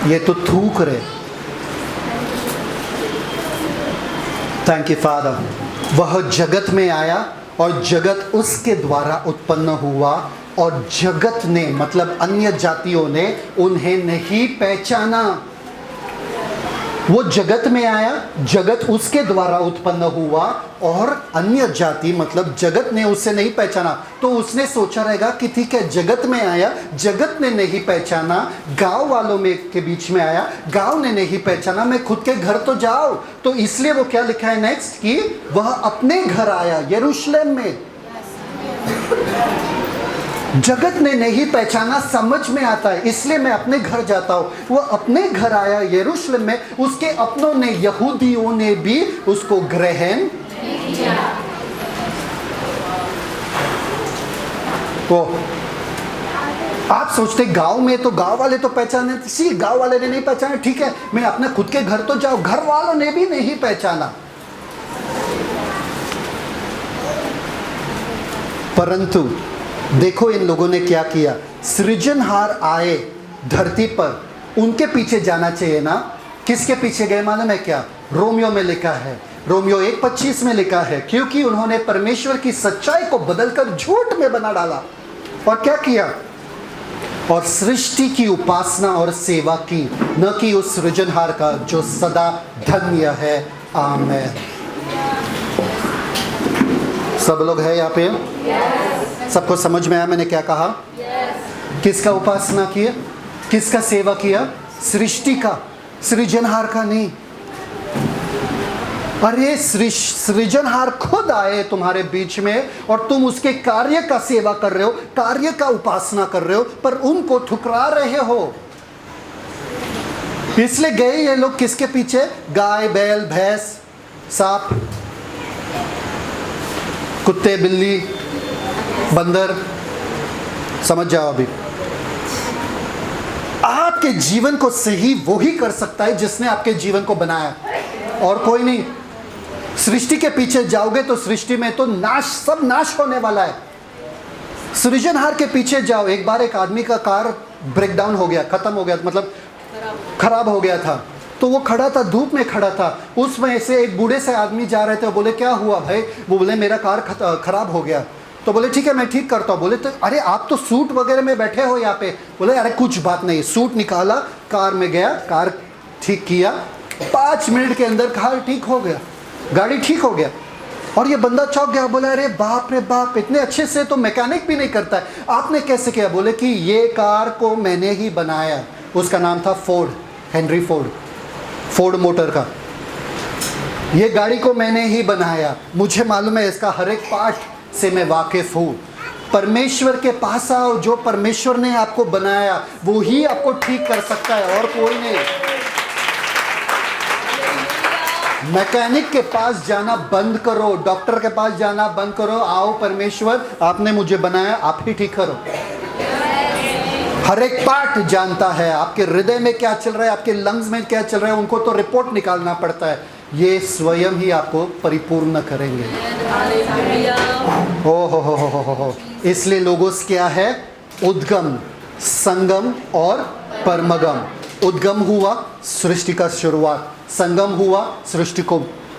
ये तो थूक रहे। Thank you father. वह जगत में आया और जगत उसके द्वारा उत्पन्न हुआ, और जगत ने मतलब अन्य जातियों ने उन्हें नहीं पहचाना। वो जगत में आया, जगत उसके द्वारा उत्पन्न हुआ, और अन्य जाति मतलब जगत ने उसे नहीं पहचाना। तो उसने सोचा रहेगा कि ठीक है, जगत में आया, जगत ने नहीं पहचाना, गांव वालों में के बीच में आया, गांव ने नहीं पहचाना, मैं खुद के घर तो जाओ। तो इसलिए वो क्या लिखा है नेक्स्ट, कि वह अपने घर आया यरूशलेम में। जगत ने नहीं पहचाना, समझ में आता है, इसलिए मैं अपने घर जाता हूँ। वो अपने घर आया यरूशलेम में, उसके अपनों ने, यहूदियों ने भी उसको ग्रहण नहीं किया। तो आप सोचते गांव में तो गांव वाले तो पहचाने, सी गांव वाले ने नहीं पहचाना, ठीक है मैं अपने खुद के घर तो जाऊँ, घर वालों ने भी नहीं पहचाना। परंतु देखो इन लोगों ने क्या किया। सृजनहार आए धरती पर, उनके पीछे जाना चाहिए ना। किसके पीछे गए मालूम है क्या? रोमियो में लिखा है, रोमियो 1:25 में लिखा है, क्योंकि उन्होंने परमेश्वर की सच्चाई को बदलकर झूठ में बना डाला और क्या किया? और सृष्टि की उपासना और सेवा की, न कि उस सृजनहार का जो सदा धन्य है। आमेन। सब लोग है यहाँ पे? सबको समझ में आया मैंने क्या कहा? किसका उपासना किया, किसका सेवा किया? सृष्टि का, सृजनहार का नहीं। अरे सृजनहार खुद आए तुम्हारे बीच में और तुम उसके कार्य का सेवा कर रहे हो, कार्य का उपासना कर रहे हो, पर उनको ठुकरा रहे हो। इसलिए गए ये लोग किसके पीछे? गाय, बैल, भैंस, सांप, कुत्ते, बिल्ली, बंदर। समझ जाओ अभी। आपके जीवन को सही वो ही कर सकता है जिसने आपके जीवन को बनाया, और कोई नहीं। सृष्टि के पीछे जाओगे तो सृष्टि में तो नाश, सब नाश होने वाला है। सृजनहार के पीछे जाओ। एक बार एक आदमी का कार ब्रेक डाउन हो गया, खत्म हो गया, मतलब खराब हो गया था। तो वो खड़ा था, धूप में खड़ा था, उसमें से एक बूढ़े से आदमी जा रहे थे। बोले क्या हुआ भाई? वो बोले मेरा कार खराब हो गया। तो बोले ठीक है मैं ठीक करता हूँ। बोले तो अरे आप तो सूट वगैरह में बैठे हो यहाँ पे। बोले अरे कुछ बात नहीं। सूट निकाला, कार में गया, कार ठीक किया, 5 मिनट के अंदर कार ठीक हो गया, गाड़ी ठीक हो गया। और ये बंदा चौंक गया, बोला अरे बाप रे बाप, इतने अच्छे से तो मैकेनिक भी नहीं करता है, आपने कैसे किया? बोले कि ये कार को मैंने ही बनाया। उसका नाम था Ford, Henry Ford, Ford motor का। ये गाड़ी को मैंने ही बनाया, मुझे मालूम है इसका हर एक पार्ट से मैं वाकिफ हूँ। परमेश्वर के पास आओ, जो परमेश्वर ने आपको बनाया वो ही आपको ठीक कर सकता है, और कोई नहीं। मैकेनिक के पास जाना बंद करो, डॉक्टर के पास जाना बंद करो। आओ परमेश्वर, आपने मुझे बनाया, आप ही ठीक करो। हर एक पार्ट जानता है, आपके हृदय में क्या चल रहा है, आपके लंग्स में क्या चल रहा है, उनको तो रिपोर्ट निकालना पड़ता है। ये स्वयं ही आपको परिपूर्ण करेंगे। ओ हो। इसलिए लोगोस क्या है? उद्गम, संगम और परमगम। उद्गम हुआ सृष्टि का शुरुआत, संगम हुआ सृष्टि को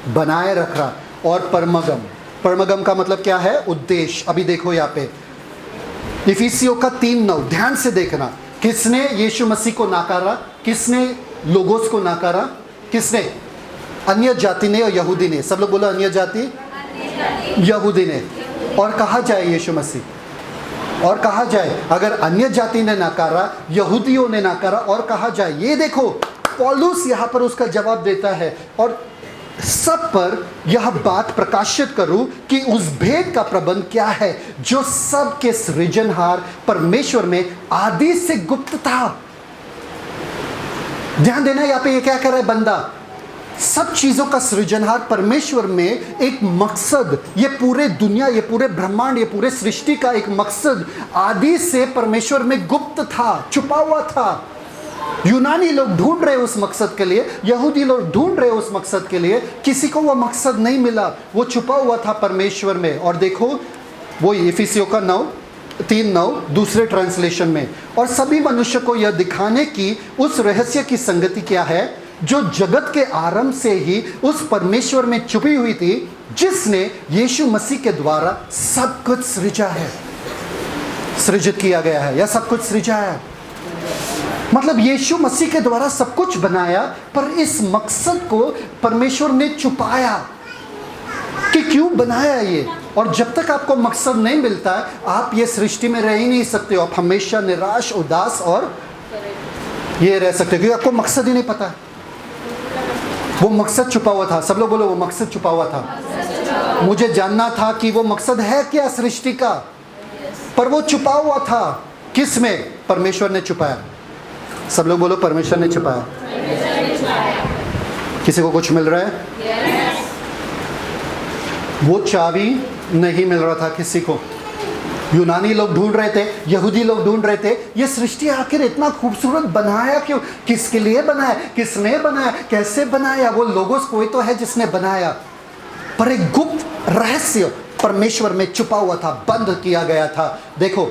बनाए रख रहा, और परमगम, परमगम का मतलब क्या है? उद्देश्य। अभी देखो यहाँ पे इफिसियों का 3:9, ध्यान से देखना। किसने यीशु मसीह को नाकारा? किसने लोगोस को नाकारा? किसने? अन्य जाति ने और यहूदी ने। सब लोग बोलो अन्य जाति, यहूदी ने। और कहा जाए यीशु मसीह, और कहा जाए अगर अन्य जाति ने नकारा, यहूदियों ने नकारा, और कहा जाए, ये देखो पौलुस यहाँ पर उसका जवाब देता है। और सब पर यह बात प्रकाशित करूं कि उस भेद का प्रबंध क्या है जो सब के सृजनहार परमेश्वर में आदि से गुप्त था। ध्यान देना यहाँ पे ये क्या कर रहा है बंदा? सब चीजों का सृजनहार परमेश्वर में एक मकसद, ये पूरे दुनिया, ये पूरे ब्रह्मांड, ये पूरे सृष्टि का एक मकसद आदि से परमेश्वर में गुप्त था, छुपा हुआ था। यूनानी लोग ढूंढ रहे उस मकसद के लिए, यहूदी लोग ढूंढ रहे उस मकसद के लिए, किसी को वो मकसद नहीं मिला, वो छुपा हुआ था परमेश्वर में। और देखो वो इफिसियों का 3:9 दूसरे ट्रांसलेशन में, और सभी मनुष्य को यह दिखाने की उस रहस्य की संगति क्या है जो जगत के आरंभ से ही उस परमेश्वर में छुपी हुई थी, जिसने यीशु मसीह के द्वारा सब कुछ सृजा है, सृजित किया गया है, या सब कुछ सृजा है। मतलब यीशु मसीह के द्वारा सब कुछ बनाया, पर इस मकसद को परमेश्वर ने छुपाया कि क्यों बनाया ये। और जब तक आपको मकसद नहीं मिलता है, आप ये सृष्टि में रह ही नहीं सकते हो। आप हमेशा निराश, उदास और ये रह सकते हो, क्योंकि आपको मकसद ही नहीं पता है। वो मकसद छुपा हुआ था। सब लोग बोलो वो मकसद छुपा हुआ था। मुझे जानना था कि वो मकसद है क्या सृष्टि का, पर वो छुपा हुआ था। किस में? परमेश्वर ने छुपाया। सब लोग बोलो परमेश्वर ने छुपाया। किसी को कुछ मिल रहा है? वो चाबी नहीं मिल रहा था किसी को। यूनानी लोग ढूंढ रहे थे, यहूदी लोग ढूंढ रहे थे, ये सृष्टि आखिर इतना खूबसूरत बनाया क्यों, किसके लिए बनाया, किसने बनाया, कैसे बनाया? वो लोगोस कोई तो है जिसने बनाया, पर एक गुप्त रहस्य परमेश्वर में छुपा हुआ था, बंद किया गया था। देखो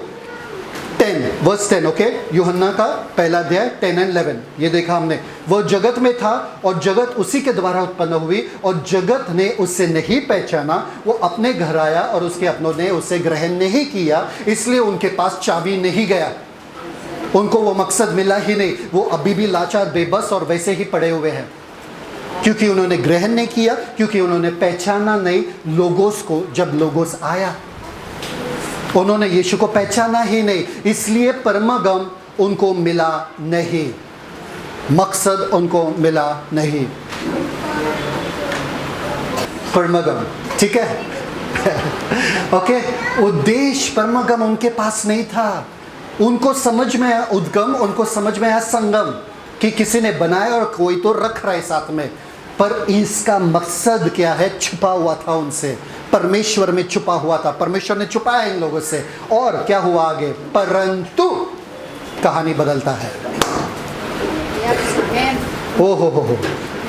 वर्स 10, ओके, यूहन्ना का पहला अध्याय 10 और 11, ये देखा हमने। वो जगत में था और जगत उसी के द्वारा उत्पन्न हुई और जगत ने उससे नहीं पहचाना। वो अपने घर आया और उसके अपनों ने उसे ग्रहण नहीं किया, इसलिए उनके पास चाबी नहीं गया, उनको वो मकसद मिला ही नहीं। वो अभी भी लाचार, बेबस और वैसे ही पड़े हुए हैं, क्योंकि उन्होंने ग्रहण नहीं किया, क्योंकि उन्होंने पहचाना नहीं लोगोस को। जब लोगोस आया उन्होंने यीशु को पहचाना ही नहीं, इसलिए परमगम उनको मिला नहीं, मकसद उनको मिला नहीं। परमगम, ठीक है ओके, उद्देश्य परमगम उनके पास नहीं था। उनको समझ में आया उद्गम, उनको समझ में आया संगम, कि किसी ने बनाया और कोई तो रख रहा है साथ में, पर इसका मकसद क्या है छुपा हुआ था उनसे, परमेश्वर में छुपा हुआ था। परमेश्वर ने छुपाया इन लोगों से, और क्या हुआ आगे, परंतु कहानी बदलता है। ओ हो,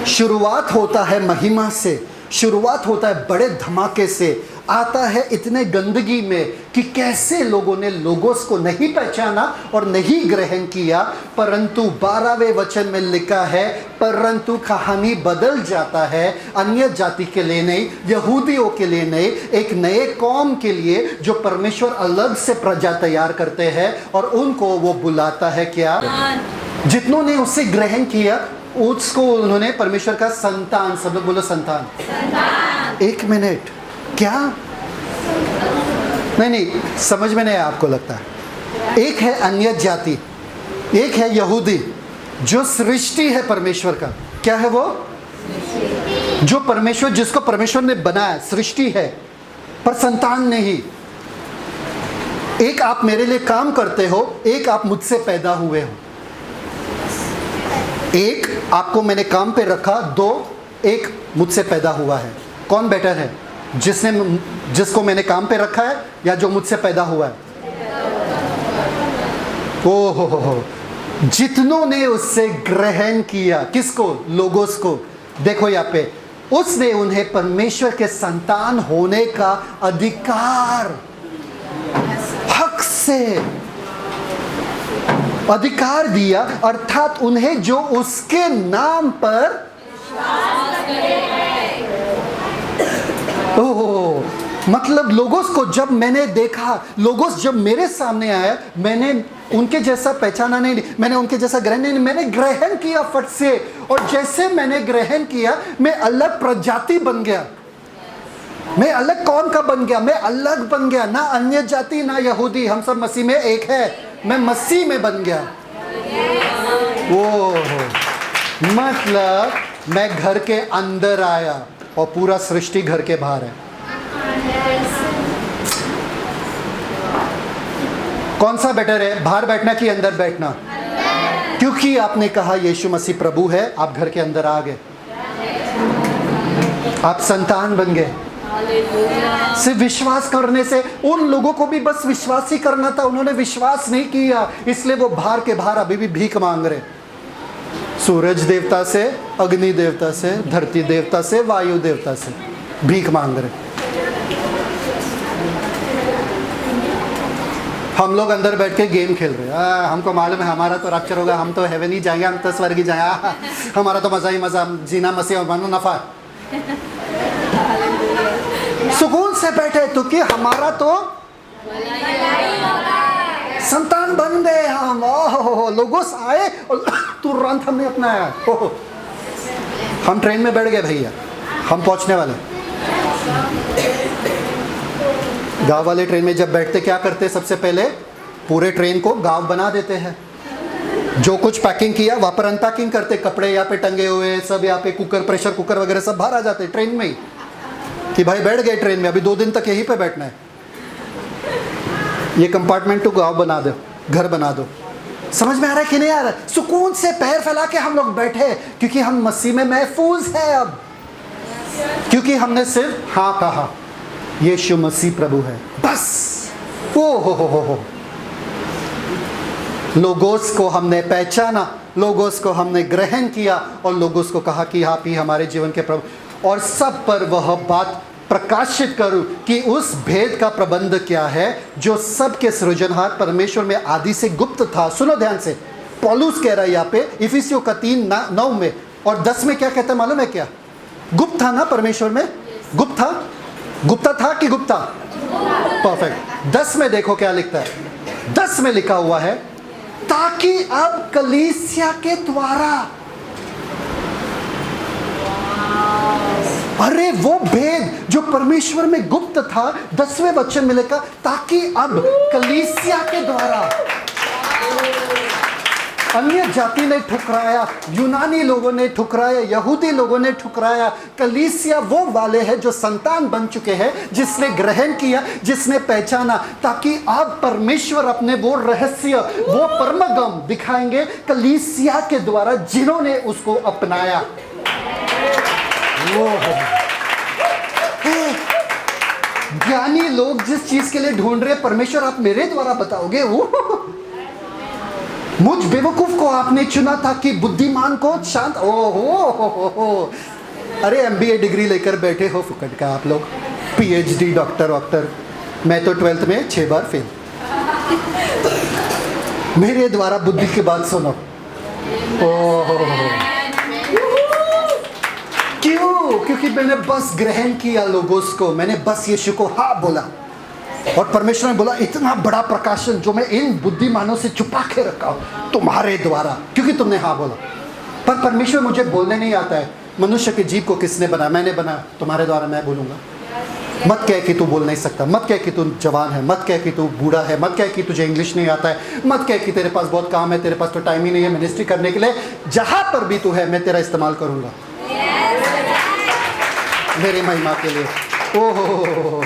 शुरुआत होता है महिमा से, शुरुआत होता है बड़े धमाके से, आता है इतने गंदगी में कि कैसे लोगों ने लोगोस को नहीं पहचाना और नहीं ग्रहण किया। परंतु 12वें वचन में लिखा है, परंतु कहानी बदल जाता है, अन्य जाति के लिए नहीं, यहूदियों के लिए नहीं, एक नए कौम के लिए जो परमेश्वर अलग से प्रजा तैयार करते हैं और उनको वो बुलाता है क्या, जितनों ने उसे ग्रहण किया उसको उन्होंने परमेश्वर का संतान, सब लोग बोलो संतान। एक मिनट, क्या नहीं समझ में नहीं आपको लगता है। एक है अन्य जाति, एक है यहूदी, जो सृष्टि है परमेश्वर का। क्या है वो, जो परमेश्वर, जिसको परमेश्वर ने बनाया, सृष्टि है पर संतान नहीं। एक आप मेरे लिए काम करते हो, एक आप मुझसे पैदा हुए हो। एक आपको मैंने काम पे रखा, दो एक मुझसे पैदा हुआ है। कौन बेटर है, जिसको मैंने काम पे रखा है या जो मुझसे पैदा हुआ है? ओ हो, जितनों ने उससे ग्रहण किया, किसको, लोगोस को। देखो यहाँ पे, उसने उन्हें परमेश्वर के संतान होने का अधिकार, हक से अधिकार दिया, अर्थात उन्हें जो उसके नाम पर ओह, मतलब लोगोस को जब मैंने देखा, लोगोस जब मेरे सामने आया, मैंने उनके जैसा पहचाना नहीं, मैंने उनके जैसा ग्रहण नहीं, मैंने ग्रहण किया फट से। और जैसे मैंने ग्रहण किया, मैं अलग प्रजाति बन गया। मैं अलग कौन का बन गया, मैं अलग बन गया, ना अन्य जाति ना यहूदी, हम सब मसीह में एक है। मैं मसीह में बन गया। ओह, मतलब मैं घर के अंदर आया और पूरा सृष्टि घर के बाहर है। कौन सा बेटर है, बाहर बैठना कि अंदर बैठना? क्योंकि आपने कहा यीशु मसीह प्रभु है, आप घर के अंदर आ गए, आप संतान बन गए। सिर्फ विश्वास करने से, उन लोगों को भी बस विश्वास ही करना था, उन्होंने विश्वास नहीं किया, इसलिए वो बाहर के बाहर अभी भी भीख मांग रहे। सूरज देवता से, अग्नि देवता से, धरती देवता से, वायु देवता से भीख मांग रहे। हम लोग अंदर बैठ के गेम खेल रहे, हमको मालूम है हमारा तो रैप्चर होगा, हम तो हेवन ही जाएंगे, हम तो स्वर्ग ही जाएंगे, हमारा तो मजा ही मजा, जीना मसीह और मानो नफा। सुकून से बैठे तो कि हमारा तो संतान बन गए हम। ओह, लोगोस आए और तुरंत हमने अपनाया। हम ट्रेन में बैठ गए भैया, हम पहुंचने वाले। गांव वाले ट्रेन में जब बैठते क्या करते, सबसे पहले पूरे ट्रेन को गांव बना देते हैं। जो कुछ पैकिंग किया वहां पर अनपैकिंग करते, कपड़े यहाँ पे टंगे हुए सब, यहाँ पे कुकर, प्रेशर कुकर वगैरह सब बाहर आ जाते ट्रेन में ही, कि भाई बैठ गए ट्रेन में, अभी 2 दिन तक यहीं पे बैठना है। ये कंपार्टमेंट तो गांव बना दो, घर बना दो। समझ में आ रहा है कि नहीं आ रहा? सुकून से पैर फैला के हम लोग बैठे, क्योंकि हम मसीह में महफूज हैं अब, क्योंकि हमने सिर्फ हाँ कहा, यीशु मसीह प्रभु है, बस। ओ हो, लोगोस को हमने पहचाना, लोगोस को हमने ग्रहण किया और लोगोस को कहा कि आप ही हमारे जीवन के प्रभु। और सब पर वह बात प्रकाशित करूं कि उस भेद का प्रबंध क्या है जो सबके सृजनहार परमेश्वर में आदि से गुप्त था। सुनो ध्यान से, पौलुस कह रहा है यहाँ पे इफिसियों का 3:9 में और 10 में क्या कहता है मालूम है क्या? गुप्त था ना परमेश्वर में? गुप्त था? गुप्ता था कि गुप्ता? परफेक्ट। 10 में देखो क्या लिखता है। 10 में लिखा हुआ है ताकि अब कलीसिया के द्वारा, अरे वो भेद जो परमेश्वर में गुप्त था, 10वें वचन में लिखा ताकि अब कलीसिया के द्वारा, अन्य जाति ने ठुकराया, यूनानी लोगों ने ठुकराया, यहूदी लोगों ने ठुकराया, कलीसिया वो वाले हैं जो संतान बन चुके हैं, जिसने ग्रहण किया, जिसने पहचाना, ताकि अब परमेश्वर अपने वो रहस्य, वो परमगम दिखाएंगे कलीसिया के द्वारा जिन्होंने उसको अपनाया। ज्ञानी लोग जिस चीज के लिए ढूंढ रहे, परमेश्वर आप मेरे द्वारा बताओगे। वो मुझ बेवकूफ को आपने चुना था कि बुद्धिमान को शांत। हो अरे MBA डिग्री लेकर बैठे हो फुकट का आप लोग, PhD डॉक्टर। मैं तो 12th में 6 बार फेल। मेरे द्वारा बुद्धि की बात सुनो। क्यों? क्योंकि मैंने बस ग्रहण किया लोगोस को, मैंने बस यीशु को हाँ बोला, और परमेश्वर ने बोला इतना बड़ा प्रकाशन जो मैं इन बुद्धिमानों से छुपा के रखा हूं तुम्हारे द्वारा, क्योंकि तुमने हाँ बोला। पर परमेश्वर मुझे बोलने नहीं आता है। मनुष्य के जीव को किसने बनाया? मैंने बनाया, तुम्हारे द्वारा मैं बोलूंगा। मत कह कि तू बोल नहीं सकता, मत कह कि तू जवान है, मत कह कि तू बूढ़ा है, मत कह कि तुझे इंग्लिश नहीं आता है, मत कह कि तेरे पास बहुत काम है, तेरे पास तो टाइम ही नहीं है मिनिस्ट्री करने के लिए। जहां पर भी तू है मैं तेरा इस्तेमाल करूंगा मेरी महिमा के लिए। ओहो,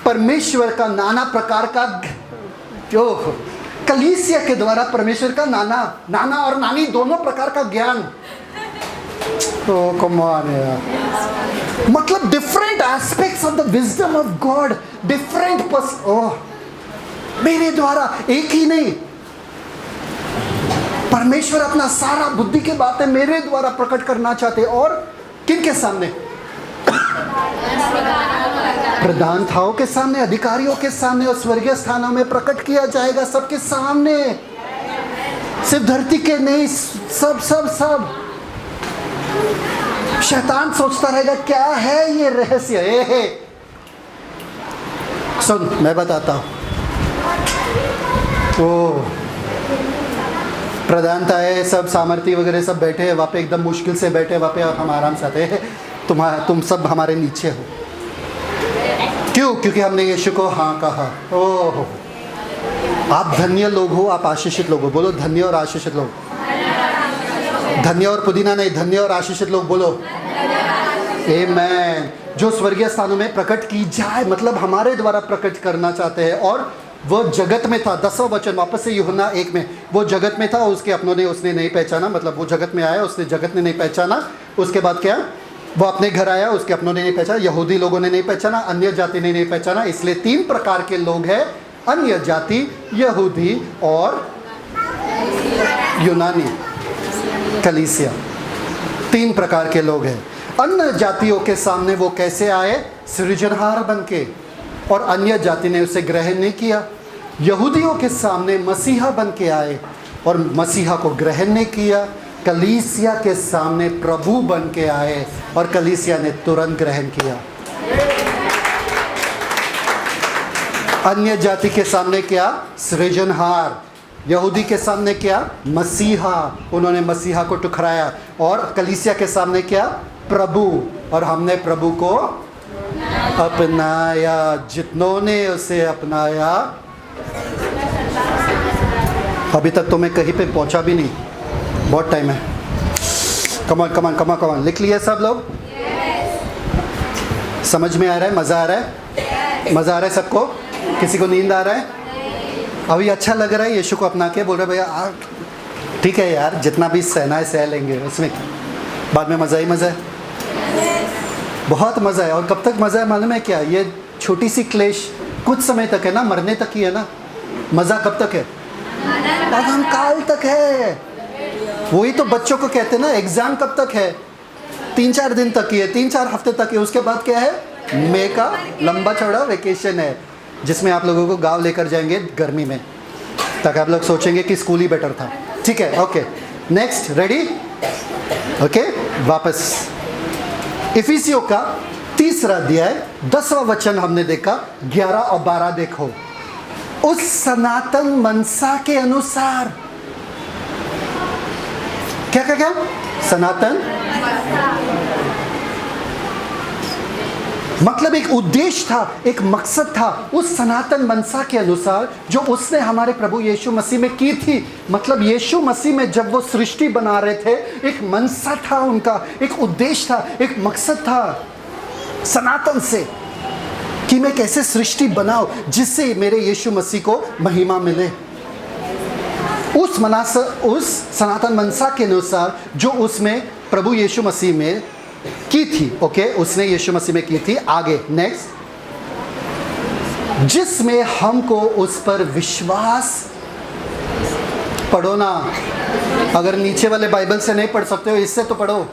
परमेश्वर का नाना प्रकार का जो कलीसिया के द्वारा परमेश्वर का नाना और नानी दोनों प्रकार का ज्ञान। कम ऑन यार, मतलब different aspects of the wisdom of God, different मेरे द्वारा, एक ही नहीं। परमेश्वर अपना सारा बुद्धि के बातें मेरे द्वारा प्रकट करना चाहते, और किन के सामने? प्रधानताओं के सामने, अधिकारियों के सामने, और स्वर्गीय स्थानों में प्रकट किया जाएगा सबके सामने। सिर्फ धरती के नहीं, सब सब सब। शैतान सोचता रहेगा क्या है ये रहस्य। सुन मैं बताता हूं। ओ प्रधानता है, सब सामर्थ्य वगैरह सब बैठे हैं वहाँ पे, एकदम मुश्किल से बैठे वहाँ पे, और हम आराम से आते हैं। तुम सब हमारे नीचे हो। क्यों? क्योंकि हमने यीशु को हाँ कहा। ओह, आप धन्य लोग हो, आप आशीषित लोग हो। बोलो धन्य और आशीषित लोग। धन्य और पुदीना नहीं, धन्य और आशीषित लोग बोलो आमेन। जो स्वर्गीय स्थानों में प्रकट की जाए, मतलब हमारे द्वारा प्रकट करना चाहते हैं। और वो जगत में था, 10वां वचन वापस से यूहन्ना 1 में, वो जगत में था, उसके अपनों ने उसने नहीं पहचाना। मतलब वो जगत में आया, उसने जगत ने नहीं पहचाना। उसके बाद क्या? वो अपने घर आया, उसके अपनों ने नहीं पहचाना, यहूदी लोगों ने नहीं पहचाना, अन्य जाति ने नहीं पहचाना। इसलिए 3 प्रकार के लोग हैं, अन्य जाति, यहूदी और यूनानी। कलीसिया 3 प्रकार के लोग हैं। अन्य जातियों के सामने वो कैसे आए? सृजनहार बन के, और अन्य जाति ने उसे ग्रहण नहीं किया। यहूदियों के सामने मसीहा बन के आए, और मसीहा को ग्रहण नहीं किया। कलीसिया के सामने प्रभु बन के आए, और कलीसिया ने तुरंत ग्रहण किया। अन्य जाति के सामने क्या? सृजनहार। यहूदी के सामने क्या? मसीहा। उन्होंने मसीहा को ठुकराया। और कलीसिया के सामने क्या? प्रभु। और हमने प्रभु को अपनाया। जितनों ने उसे अपनाया, अभी तक तो मैं कहीं पे पहुंचा भी नहीं, बहुत टाइम है। कमान कमान कमान कमान, लिख लिया सब लोग? समझ में आ रहा है? मज़ा आ रहा है? मज़ा आ रहा है सबको? किसी को नींद आ रहा है? अभी अच्छा लग रहा है यीशु को अपना के? बोल रहे भैया ठीक है यार, जितना भी सहना है सह लेंगे, उसमें बाद में मज़ा ही मज़ा है। बहुत मज़ा है। और कब तक मज़ा है मालूम है क्या? ये छोटी सी क्लेश कुछ समय तक है ना, मरने तक ही है ना। मज़ा कब तक है? अनंत काल तक है। वही तो बच्चों को कहते हैं ना, एग्जाम कब तक है? 3-4 दिन तक ही है, 3-4 हफ्ते तक है। उसके बाद क्या है? मई का लंबा चौड़ा वेकेशन है, जिसमें आप लोगों को गांव लेकर जाएंगे गर्मी में, ताकि आप लोग सोचेंगे कि स्कूल ही बेटर था। ठीक है, ओके नेक्स्ट, रेडी? ओके, वापस इफिसियों का 3 अध्याय 10वां वचन हमने देखा, 11 और 12 देखो। उस सनातन मनसा के अनुसार, क्या क्या क्या? सनातन मतलब एक उद्देश्य था, एक मकसद था, उस सनातन मनसा के अनुसार जो उसने हमारे प्रभु यीशु मसीह में की थी। मतलब यीशु मसीह में जब वो सृष्टि बना रहे थे, एक मनसा था उनका, एक उद्देश्य था, एक मकसद था सनातन से, कि मैं कैसे सृष्टि बनाऊं जिससे मेरे यीशु मसीह को महिमा मिले। उस सनातन मनसा के अनुसार जो उसमें प्रभु यीशु मसीह में की थी, ओके, उसने यीशु मसीह में की थी। आगे नेक्स्ट, जिसमें हमको उस पर विश्वास, पढ़ो ना, अगर नीचे वाले बाइबल से नहीं पढ़ सकते हो इससे तो पढ़ो।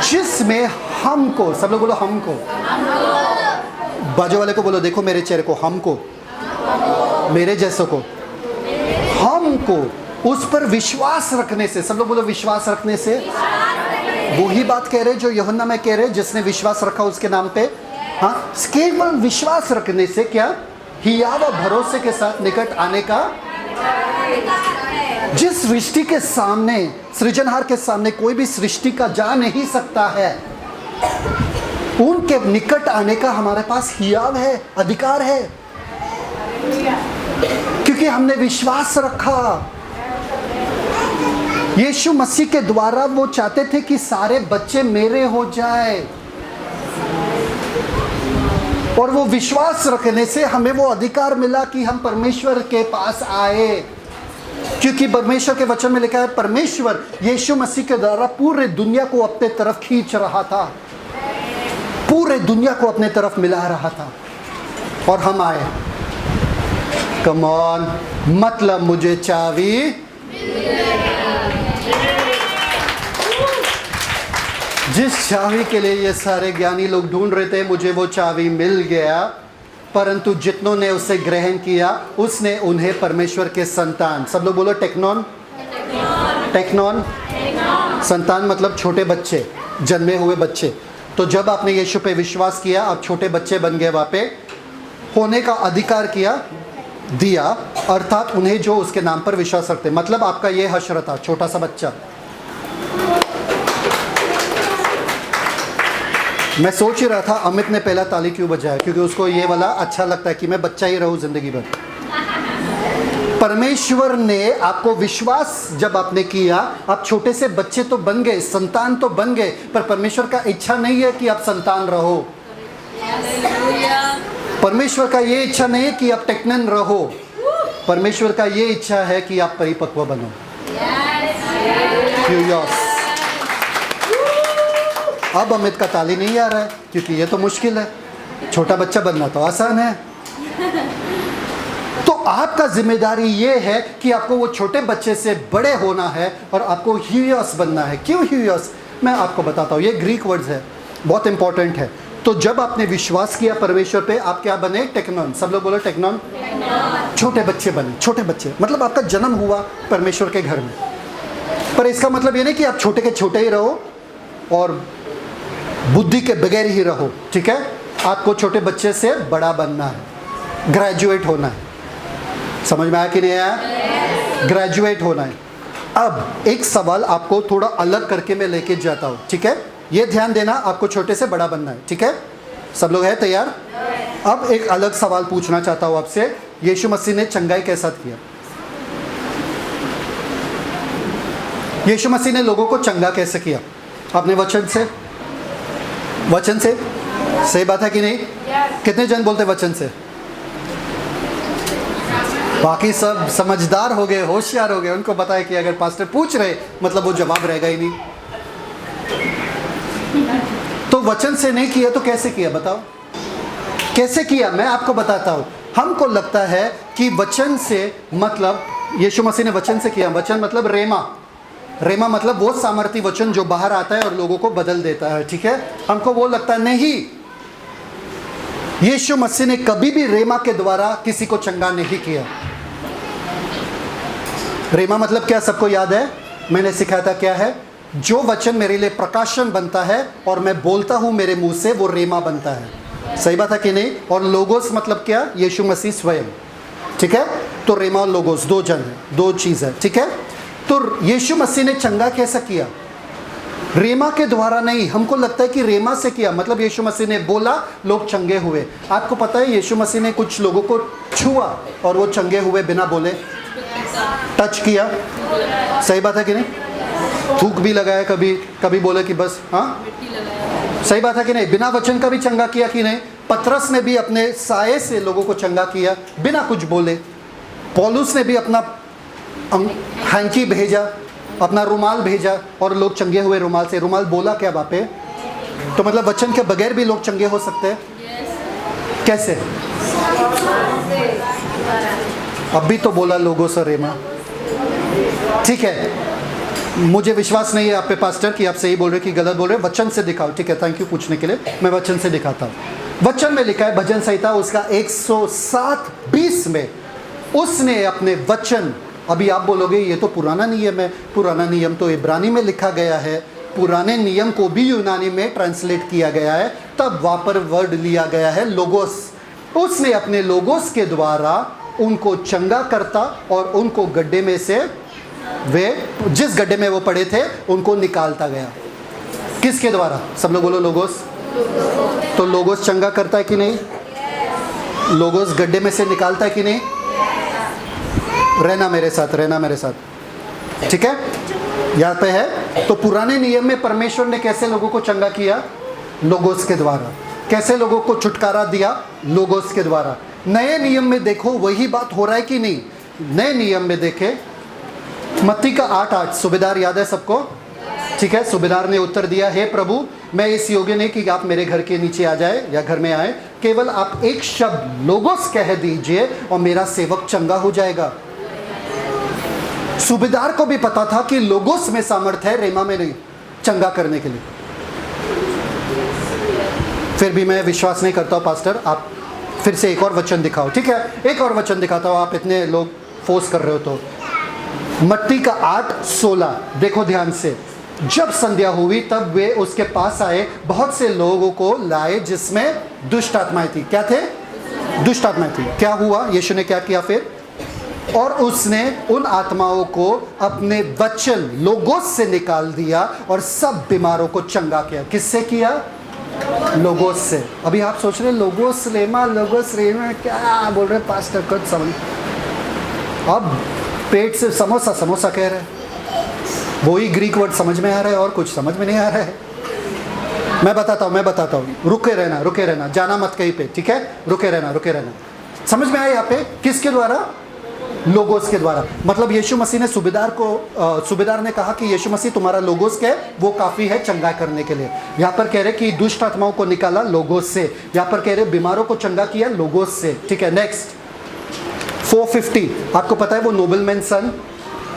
जिसमें हमको, सब लोग बोलो हमको, बाजू वाले को बोलो, देखो मेरे चेहरे को, हमको, मेरे जैसों को, हमको उस पर विश्वास रखने से, सब लोग बोलो विश्वास रखने से। वही बात कह रहे जो यूहन्ना में कह रहे, जिसने विश्वास रखा उसके नाम पे। हाँ, केवल विश्वास रखने से क्या? हियाव भरोसे के साथ निकट आने का। जिस सृष्टि के सामने, सृजनहार के सामने कोई भी सृष्टि का जा नहीं सकता है, उनके निकट आने का हमारे पास हियाव है, अधिकार है, क्योंकि हमने विश्वास रखा। यीशु मसीह के द्वारा वो चाहते थे कि सारे बच्चे मेरे हो जाए, और वो विश्वास रखने से हमें वो अधिकार मिला कि हम परमेश्वर के पास आए, क्योंकि परमेश्वर के वचन में लिखा है परमेश्वर यीशु मसीह के द्वारा पूरे दुनिया को अपने तरफ खींच रहा था, पूरे दुनिया को अपने तरफ मिला रहा था, और हम आए। कम ऑन, मतलब मुझे चाबी, जिस चाबी के लिए ये सारे ज्ञानी लोग ढूंढ रहे थे, मुझे वो चाबी मिल गया। परंतु जितनों ने उसे ग्रहण किया, उसने उन्हें परमेश्वर के संतान, सब लोग बोलो टेक्नॉन, टेक्नॉन, संतान मतलब छोटे बच्चे, जन्मे हुए बच्चे। तो जब आपने यीशु पे विश्वास किया, आप छोटे बच्चे बन गए, वहाँ पे होने का अधिकार दिया, अर्थात उन्हें जो उसके नाम पर विश्वास रखते। मतलब आपका ये हश्र था, छोटा सा बच्चा। मैं सोच ही रहा था अमित ने पहला ताली क्यों बजाया, क्योंकि उसको ये वाला अच्छा लगता है कि मैं बच्चा ही रहूं जिंदगी भर। परमेश्वर ने आपको विश्वास जब आपने किया, आप छोटे से बच्चे तो बन गए, संतान तो बन गए, पर परमेश्वर का इच्छा नहीं है कि आप संतान रहो। परमेश्वर का ये इच्छा नहीं है कि आप टेक्नन रहो। परमेश्वर का ये इच्छा है कि आप परिपक्व बनो। अब अमित का ताली नहीं आ रहा है, क्योंकि ये तो मुश्किल है, छोटा बच्चा बनना तो आसान है। तो आपका जिम्मेदारी ये है कि आपको वो छोटे बच्चे से बड़े होना है और आपको ह्यूयस बनना है। क्यों ह्यूयस? मैं आपको बताता हूँ, ये ग्रीक वर्ड्स है, बहुत इंपॉर्टेंट है। तो जब आपने विश्वास किया परमेश्वर पे, आप क्या बने? टेक्नॉन। सब लोग बोलो टेक्नॉन। छोटे बच्चे बने। छोटे बच्चे मतलब आपका जन्म हुआ परमेश्वर के घर में, पर इसका मतलब ये नहीं कि आप छोटे के छोटे ही रहो और बुद्धि के बगैर ही रहो, ठीक है? आपको छोटे बच्चे से बड़ा बनना है, ग्रेजुएट होना है। समझ में आया कि नहीं आया? ग्रेजुएट होना है। अब एक सवाल आपको थोड़ा अलग करके मैं लेके जाता हूँ, ठीक है? ये ध्यान देना, आपको छोटे से बड़ा बनना है, ठीक है? सब लोग हैं तैयार? अब एक अलग सवाल पूछना चाहता हूँ आपसे। यीशु मसीह ने चंगाई के साथ किया? यीशु मसीह ने लोगों को चंगा कैसे किया? अपने वचन से। वचन से, सही बात है कि नहीं? कितने जन बोलते वचन से? बाकी सब समझदार हो गए, होशियार हो गए, उनको पता है कि अगर पास्टर पूछ रहे मतलब वो जवाब रहेगा ही नहीं। तो वचन से नहीं किया तो कैसे किया बताओ? कैसे किया मैं आपको बताता हूँ। हमको लगता है कि वचन से मतलब यीशु मसीह ने वचन से किया। वचन मतलब रेमा। रेमा मतलब वो सामर्थी वचन जो बाहर आता है और लोगों को बदल देता है, ठीक है? हमको वो लगता है नहीं, यीशु मसीह ने कभी भी रेमा के द्वारा किसी को चंगा नहीं किया। रेमा मतलब क्या, सबको याद है, मैंने सिखाया था क्या है, जो वचन मेरे लिए प्रकाशन बनता है और मैं बोलता हूं मेरे मुंह से, वो रेमा बनता है। सही बात है कि नहीं? और लोगोस मतलब क्या, यीशु मसीह स्वयं। ठीक है, तो रेमा और लोगोस दो जन है, दो चीज है। ठीक है, तो यीशु मसीह ने चंगा कैसा किया? रेमा के द्वारा नहीं। हमको लगता है कि रेमा से किया, मतलब यीशु मसीह ने बोला, लोग चंगे हुए। आपको पता है यीशु मसीह ने कुछ लोगों को छुआ और वो चंगे हुए बिना बोले, टच किया। सही बात है कि नहीं? थूक भी लगाया, कभी कभी बोले कि बस, हाँ सही बात है कि नहीं? बिना वचन का भी चंगा किया कि नहीं? पतरस ने भी अपने साये से लोगों को चंगा किया बिना कुछ बोले। पौलुस ने भी अपना हैंकी भेजा, अपना रुमाल भेजा और लोग चंगे हुए रुमाल से। रुमाल बोला क्या बापे? तो मतलब वचन के बगैर भी लोग चंगे हो सकते हैं? कैसे? अभी तो बोला लोगों से रेमा। ठीक है, मुझे विश्वास नहीं है आप पे पास्टर कि आप सही बोल रहे कि गलत बोल रहे। वचन से दिखाओ। ठीक है, थैंक यू पूछने के लिए, मैं वचन से दिखाता हूँ। वचन में लिखा है, भजन संहिता उसका 107:20 में, उसने अपने वचन, अभी आप बोलोगे ये तो पुराना नियम है। पुराना नियम तो इब्रानी में लिखा गया है, पुराने नियम को भी यूनानी में ट्रांसलेट किया गया है, तब वहाँ पर वर्ड लिया गया है लोगोस। उसने अपने लोगोस के द्वारा उनको चंगा करता और उनको गड्ढे में से, वे जिस गड्ढे में वो पड़े थे, उनको निकालता गया। किसके द्वारा? सब लोग बोलो लोगोस। तो लोगोस चंगा करता है कि नहीं? लोगोस गड्ढे में से निकालता है कि नहीं? रहना मेरे साथ, रहना मेरे साथ। ठीक है, यहाँ पे है। तो पुराने नियम में परमेश्वर ने कैसे लोगों को चंगा किया? लोगोस के द्वारा। कैसे लोगों को छुटकारा दिया? लोगोस के द्वारा। नए नियम में देखो वही बात हो रहा है कि नहीं? नए नियम में देखे मत्ती का 8:8, सूबेदार याद है सबको? ठीक है, सूबेदार ने उत्तर दिया, हे प्रभु, मैं इस योग्य नहीं कि आप मेरे घर के नीचे आ जाए या घर में आए, केवल आप एक शब्द लोगोस कह दीजिए और मेरा सेवक चंगा हो जाएगा। सूबेदार को भी पता था कि लोगोस में सामर्थ्य है, रेमा में नहीं, चंगा करने के लिए। फिर भी मैं विश्वास नहीं करता हूं पास्टर, आप फिर से एक और वचन दिखाओ। ठीक है, एक और वचन दिखाता हूं, आप इतने लोग फोर्स कर रहे हो तो। मत्ती का 8:16 देखो ध्यान से। जब संध्या हुई तब वे उसके पास आए, बहुत से लोगों को लाए जिसमें दुष्ट आत्माएं थी। क्या थे? दुष्ट आत्माएं थी। क्या हुआ? यीशु ने क्या किया फिर? और उसने उन आत्माओं को अपने वचन लोगोस से निकाल दिया और सब बीमारों को चंगा किया। किससे किया? लोगोस से। अभी आप सोच रहे लोगोस रेमा, लोगोस रेमा क्या बोल रहे पास्टर, कुछ समझ। अब पेट से समोसा समोसा कह रहे हैं, वही ग्रीक वर्ड समझ में आ रहा है और कुछ समझ में नहीं आ रहा है। मैं बताता हूँ, रुके रहना, जाना मत कहीं पे। ठीक है, रुके रहना। समझ में आया यहाँ पे? किसके द्वारा? लोगोस के द्वारा। मतलब यीशु मसीह ने सूबेदार ने कहा कि यीशु मसीह तुम्हारा लोगोस क्या है, वो काफ़ी है चंगा करने के लिए। यहाँ पर कह रहे कि दुष्ट आत्माओं को निकाला लोगोस से, यहाँ पर कह रहे बीमारों को चंगा किया लोगोस से। ठीक है, नेक्स्ट 450, आपको पता है वो नोबलमैन सन,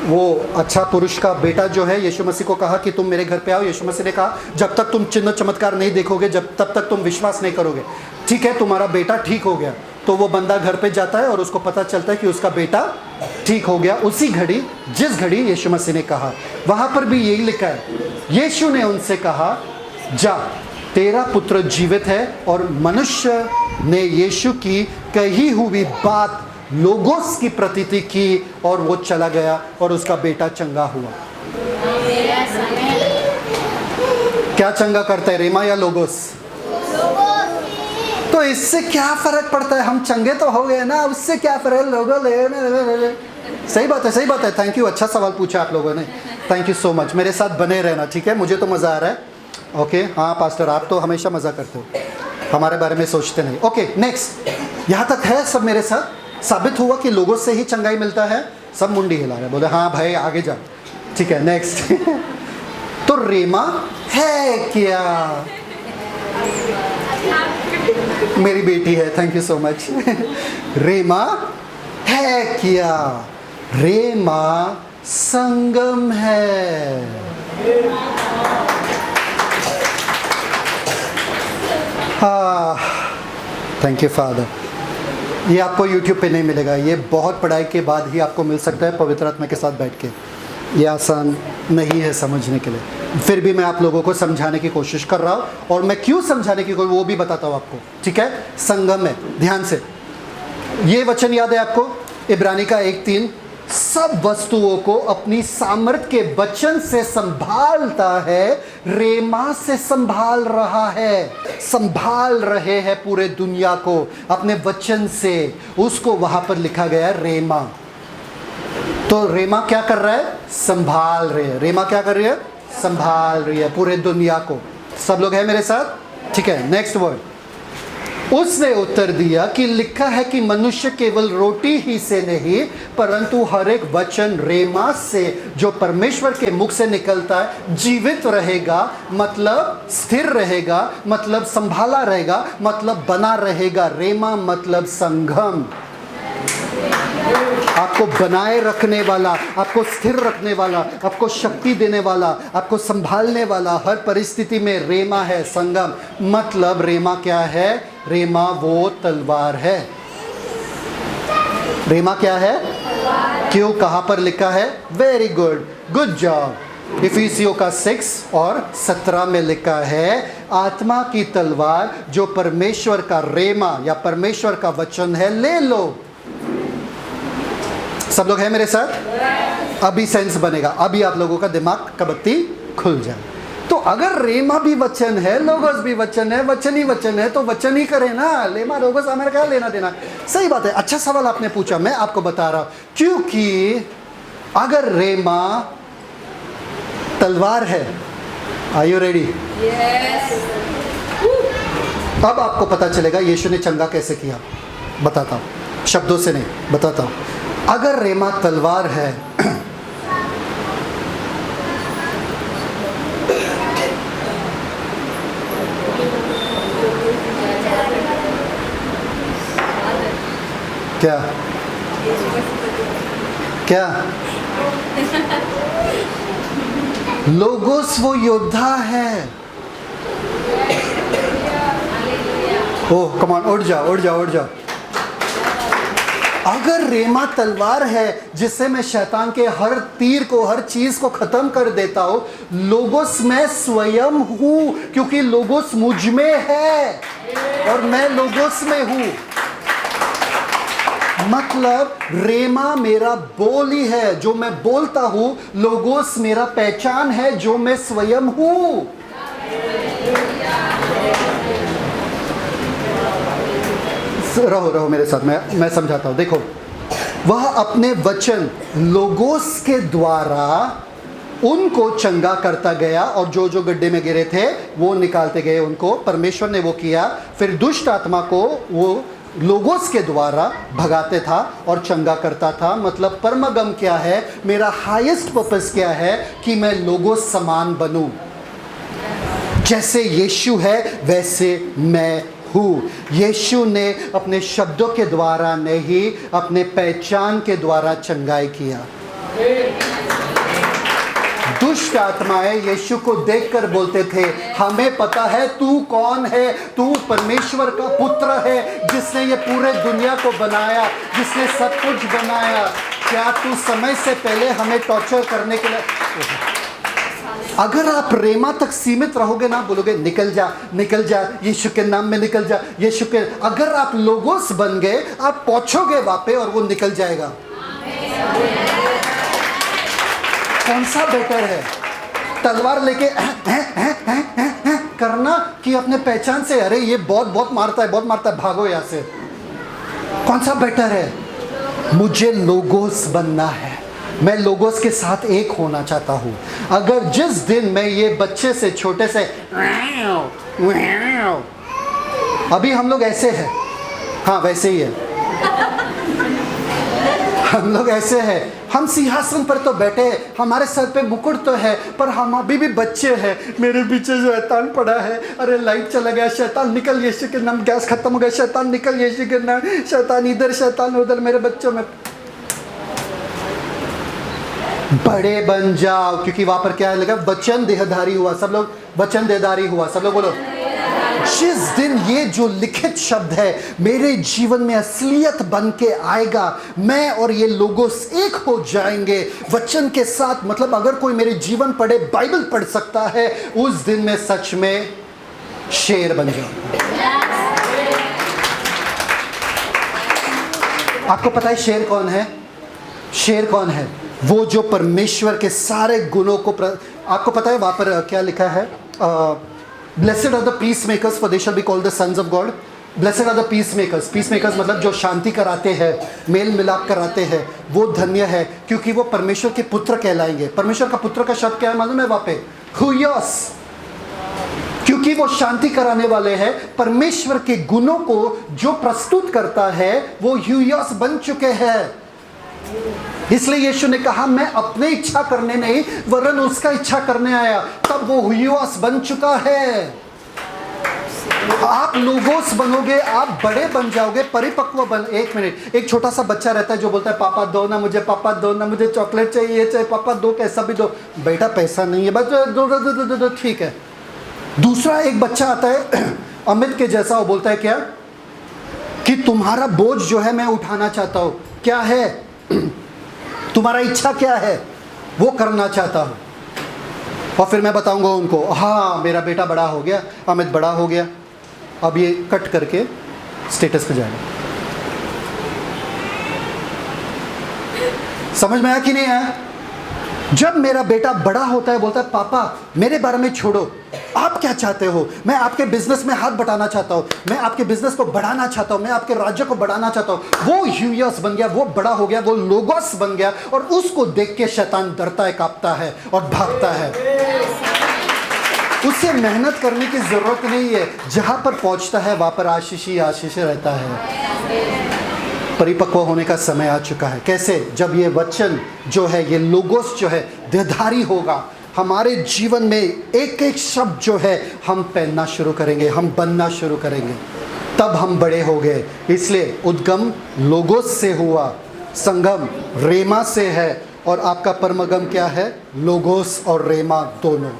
वो अच्छा पुरुष का बेटा जो है, यीशु मसीह को कहा कि तुम मेरे घर पे आओ। यीशु मसीह ने कहा जब तक तुम चिन्ह चमत्कार नहीं देखोगे, तब तक तुम विश्वास नहीं करोगे। ठीक है, तुम्हारा बेटा ठीक हो गया। तो वो बंदा घर पे जाता है और उसको पता चलता है कि उसका बेटा ठीक हो गया उसी घड़ी, जिस घड़ी यीशु मसीह ने कहा। वहां पर भी यही लिखा है, यीशु ने उनसे कहा, जा तेरा पुत्र जीवित है। और मनुष्य ने यीशु की कही हुई बात लोगोस की प्रतीति की और वो चला गया और उसका बेटा चंगा हुआ। क्या चंगा करता है, रेमा या लोगोस? तो इससे क्या फर्क पड़ता है? हम चंगे तो हो गए ना, उससे क्या फर्क? लोगों ले। सही बात है। थैंक यू, अच्छा सवाल पूछा आप लोगों ने, थैंक यू सो मच। मेरे साथ बने रहना, ठीक है? मुझे तो मज़ा आ रहा है। ओके, हाँ पास्टर, आप तो हमेशा मज़ा करते हो, हमारे बारे में सोचते नहीं। Okay, next. यहाँ तक है सब मेरे साथ? साबित हुआ कि लोगों से ही चंगाई मिलता है? सब मुंडी हिला रहे, बोले हाँ भाई आगे जा। ठीक है, नेक्स्ट। तो रेमा है क्या? मेरी बेटी है, थैंक यू सो मच। रेमा है क्या? रेमा संगम है। हाँ, थैंक यू फादर। ये आपको यूट्यूब पे नहीं मिलेगा, ये बहुत पढ़ाई के बाद ही आपको मिल सकता है पवित्र आत्मा के साथ बैठ के। ये आसान नहीं है समझने के लिए, फिर भी मैं आप लोगों को समझाने की कोशिश कर रहा हूँ, और मैं क्यों समझाने की वो भी बताता हूँ आपको, ठीक है। संगम है, ध्यान से ये वचन याद है आपको, इब्रानी का 1:3, सब वस्तुओं को अपनी सामर्थ के वचन से संभालता है, रेमा से संभाल रहा है, संभाल रहे हैं पूरे दुनिया को अपने वचन से। उसको वहां पर लिखा गया है रेमा। तो रेमा क्या कर रहा है? संभाल रही है। रेमा क्या कर रही है? संभाल रही है पूरे दुनिया को। सब लोग हैं मेरे साथ? ठीक है, नेक्स्ट वर्ड। उसने उत्तर दिया कि लिखा है कि मनुष्य केवल रोटी ही से नहीं परंतु हर एक वचन रेमा से जो परमेश्वर के मुख से निकलता है जीवित रहेगा, मतलब स्थिर रहेगा, मतलब संभाला रहेगा, मतलब बना रहेगा। रेमा मतलब संगम, आपको बनाए रखने वाला, आपको स्थिर रखने वाला, आपको शक्ति देने वाला, आपको संभालने वाला हर परिस्थिति में रेमा है, संगम। मतलब रेमा क्या है? रेमा वो तलवार है। रेमा क्या है? क्यों, कहां पर लिखा है? Very good, good job. इफिसियों का 6 और 17 में लिखा है आत्मा की तलवार जो परमेश्वर का रेमा या परमेश्वर का वचन है, ले लो। सब लोग हैं मेरे साथ? अभी सेंस बनेगा, अभी आप लोगों का दिमाग का बत्ती खुल जाए। तो अगर रेमा भी वचन है, लोगोस भी वचन है, वचन ही वचन है, तो वचन ही करें ना। लेमा लोगोस हमारे क्या लेना देना। सही बात है, अच्छा सवाल आपने पूछा, मैं आपको बता रहा हूं। क्योंकि अगर रेमा तलवार है, आर यू रेडी? यस। अब आपको पता चलेगा यीशु ने चंगा कैसे किया। बताता हूं, शब्दों से नहीं, बताता हूं। अगर रेमा तलवार है क्या क्या लोगोस वो योद्धा है। ओह कम ऑन, उठ जाओ उठ जाओ उठ जाओ। अगर रेमा तलवार है जिससे मैं शैतान के हर तीर को, हर चीज को खत्म कर देता हूं, लोगोस मैं स्वयं हूं, क्योंकि लोगोस मुझ में है और मैं लोगोस में हूं। मतलब रेमा मेरा बोल ही है, जो मैं बोलता हूं। लोगोस मेरा पहचान है, जो मैं स्वयं हूं। रहो मेरे साथ, मैं समझाता हूं। देखो, वह अपने वचन लोगोस के द्वारा उनको चंगा करता गया, और जो जो गड्ढे में गिरे थे वो निकालते गए उनको। परमेश्वर ने वो किया। फिर दुष्ट आत्मा को वो लोगोस के द्वारा भगाते था और चंगा करता था। मतलब परमगम क्या है, मेरा हाईएस्ट पर्पस क्या है कि मैं लोगोस समान बनूं। जैसे यीशु है वैसे मैं हूँ। यीशु ने अपने शब्दों के द्वारा नहीं, अपने पहचान के द्वारा चंगाई किया। दुष्ट आत्माएं यीशु को देखकर बोलते थे, हमें पता है तू कौन है, तू परमेश्वर का पुत्र है, जिसने ये पूरे दुनिया को बनाया, जिसने सब कुछ बनाया। क्या तू समय से पहले हमें टॉर्चर करने के लिए? अगर आप रेमा तक सीमित रहोगे ना, बोलोगे निकल जा निकल जा, यीशु के नाम में निकल जा, यीशु के। अगर आप लोगोस बन गए, आप पहुंचोगे वहां पे और वो निकल जाएगा। कौन सा बेटर है, तलवार लेके करना कि अपने पहचान से, अरे ये बहुत मारता है, बहुत मारता है, भागो यहां से? कौन सा बेटर है? मुझे लोगोस बनना है, मैं लोगोस के साथ एक होना चाहता हूँ। अगर जिस दिन मैं ये बच्चे से, छोटे से, अभी हम लोग ऐसे हैं, हाँ वैसे ही है, हम लोग ऐसे हैं, हम सिंहासन पर तो बैठे हैं, हमारे सर पे मुकुट तो है, पर हम अभी भी बच्चे हैं। मेरे पीछे शैतान पड़ा है, अरे लाइट चला गया, शैतान निकल यीशु के नाम, गैस खत्म हो गया, शैतान निकल यीशु के नाम, शैतान इधर शैतान उधर, मेरे बच्चों में। बड़े बन जाओ, क्योंकि वहां पर क्या लगा? वचन देहधारी हुआ। सब लोग वचन देहधारी हुआ, सब लोग बोलो। जिस दिन ये जो लिखित शब्द है मेरे जीवन में असलियत बन के आएगा, मैं और ये लोगोस एक हो जाएंगे वचन के साथ। मतलब अगर कोई मेरे जीवन पढ़े, बाइबल पढ़ सकता है, उस दिन मैं सच में शेर बन जाऊंगा। आपको पता है शेर कौन है? शेर कौन है? वो जो परमेश्वर के सारे गुणों को आपको पता है वहां पर क्या लिखा है? Blessed are the peacemakers for they shall be called the sons of God. Blessed are the peacemakers. Peacemakers मतलब जो शांति कराते हैं, मेल मिलाप कराते हैं, वो धन्य है क्योंकि वो परमेश्वर के पुत्र कहलाएंगे। परमेश्वर का पुत्र का शब्द क्या है मालूम है वहां पे? हुयोस। क्योंकि वो शांति कराने वाले हैं। परमेश्वर के गुणों को जो प्रस्तुत करता है वो हुयोस बन चुके हैं। इसलिए यीशु ने कहा मैं अपने इच्छा करने नहीं वरन उसका इच्छा करने आया। तब वो हुयोस बन चुका है। आप लोगोस बनोगे, आप बड़े बन जाओगे, परिपक्व बन। एक मिनट, एक छोटा सा बच्चा रहता है जो बोलता है पापा दो ना मुझे, पापा दो ना मुझे, चॉकलेट चाहिए, चाहिए पापा दो, कैसा भी दो। बेटा पैसा नहीं है, बस दो दो दो दो दो, ठीक है। दूसरा एक बच्चा आता है अमित के जैसा, वो बोलता है क्या कि तुम्हारा बोझ जो है मैं उठाना चाहता हूं। क्या है तुम्हारा इच्छा क्या है? वो करना चाहता हूं। और फिर मैं बताऊंगा उनको, हाँ मेरा बेटा बड़ा हो गया, अमित बड़ा हो गया, अब ये कट करके स्टेटस पे जाएगा। समझ में आया कि नहीं आया? जब मेरा बेटा बड़ा होता है बोलता है पापा मेरे बारे में छोड़ो, आप क्या चाहते हो? मैं आपके बिजनेस में हाथ बटाना चाहता हूँ, मैं आपके बिजनेस को बढ़ाना चाहता हूँ, मैं आपके राज्य को बढ़ाना चाहता हूँ। वो ह्यूयस बन गया, वो बड़ा हो गया, वो लोगोस बन गया। और उसको देख के शैतान डरता है, कांपता है और भागता है। उसे मेहनत करने की जरूरत नहीं है। जहां पर पहुंचता है वहां पर आशीष ही आशीष रहता है। परिपक्व होने का समय आ चुका है। कैसे? जब ये वचन जो है, ये लोगोस जो है देहधारी होगा, हमारे जीवन में एक एक शब्द जो है हम पहनना शुरू करेंगे, हम बनना शुरू करेंगे, तब हम बड़े हो गए। इसलिए उद्गम लोगोस से हुआ, संगम रेमा से है, और आपका परमगम क्या है? लोगोस और रेमा दोनों।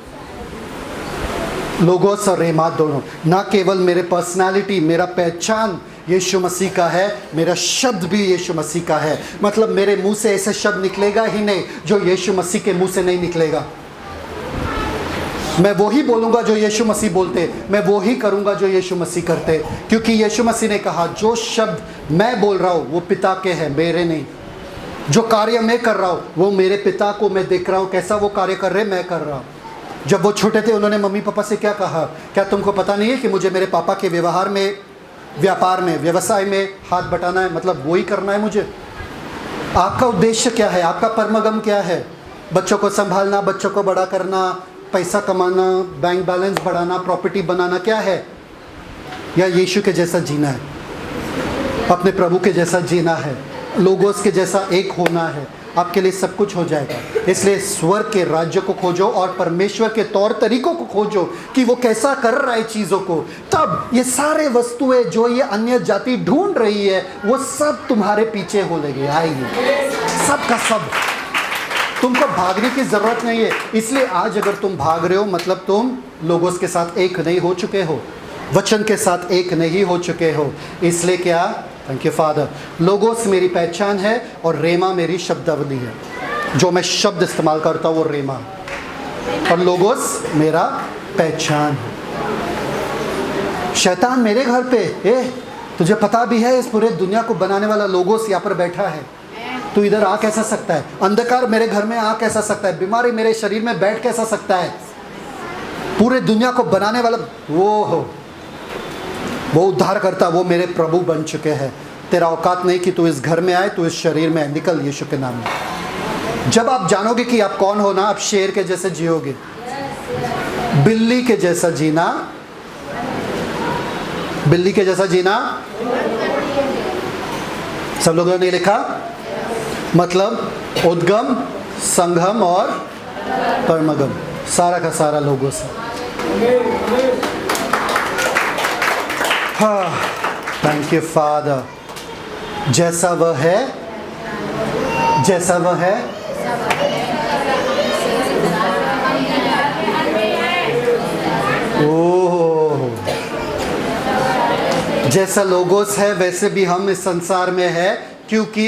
लोगोस और रेमा दोनों। ना केवल मेरे पर्सनालिटी, मेरा पहचान यीशु मसीह का है, मेरा शब्द भी यीशु मसीह का है। मतलब मेरे मुंह से ऐसे शब्द निकलेगा ही नहीं जो यीशु मसीह के मुंह से नहीं निकलेगा। मैं वही बोलूंगा जो यीशु मसीह बोलते, मैं वही करूंगा जो यीशु मसीह करते। क्योंकि यीशु मसीह ने कहा जो शब्द मैं बोल रहा हूं वो पिता के हैं, मेरे नहीं। जो कार्य मैं कर रहा हूं वो मेरे पिता को मैं देख रहा हूं, कैसा वो कार्य कर रहे मैं कर रहा हूं। जब वो छोटे थे उन्होंने मम्मी पापा से क्या कहा? क्या तुमको पता नहीं है कि मुझे मेरे पापा के व्यवहार में, व्यापार में, व्यवसाय में हाथ बटाना है, मतलब वही करना है मुझे। आपका उद्देश्य क्या है? आपका परमगम क्या है? बच्चों को संभालना, बच्चों को बड़ा करना, पैसा कमाना, बैंक बैलेंस बढ़ाना, प्रॉपर्टी बनाना, क्या है? या यीशु के जैसा जीना है, अपने प्रभु के जैसा जीना है, लोगोस के जैसा एक होना है। आपके लिए सब कुछ हो जाएगा। इसलिए स्वर्ग के राज्य को खोजो और परमेश्वर के तौर तरीकों को खोजो कि वो कैसा कर रहा है चीज़ों को। तब ये सारे वस्तुएं जो ये अन्य जाति ढूंढ रही है वो सब तुम्हारे पीछे हो लेगी, आएगी, सब का सब। तुमको भागने की जरूरत नहीं है। इसलिए आज अगर तुम भाग रहे हो मतलब तुम लोगों के साथ एक नहीं हो चुके हो, वचन के साथ एक नहीं हो चुके हो। इसलिए क्या? Thank you father. लोगोस मेरी पहचान है और रेमा मेरी शब्दावली है। जो मैं शब्द इस्तेमाल करता हूँ वो रेमा, और लोगोस मेरा पहचान है। शैतान मेरे घर पे, तुझे पता भी है इस पूरे दुनिया को बनाने वाला लोगोस यहाँ पर बैठा है, तू इधर आ कैसा सकता है? अंधकार मेरे घर में आ कैसा सकता है? बीमारी मेरे शरीर में बैठ कैसा सकता है? पूरे दुनिया को बनाने वाला वो उद्धार करता, वो मेरे प्रभु बन चुके हैं। तेरा औकात नहीं कि तू इस घर में आए, तू इस शरीर में निकल यीशु के नाम में। जब आप जानोगे कि आप कौन हो ना, आप शेर के जैसे जियोगे, बिल्ली के जैसा जीना, बिल्ली के जैसा जीना। सब लोगों ने लिखा मतलब उद्गम, संगम और परमगम, सारा का सारा लोगों से। हाँ, थैंक यू फादर। जैसा वह है, जैसा वह है, ओह जैसा लोगोस है वैसे भी हम इस संसार में है, क्योंकि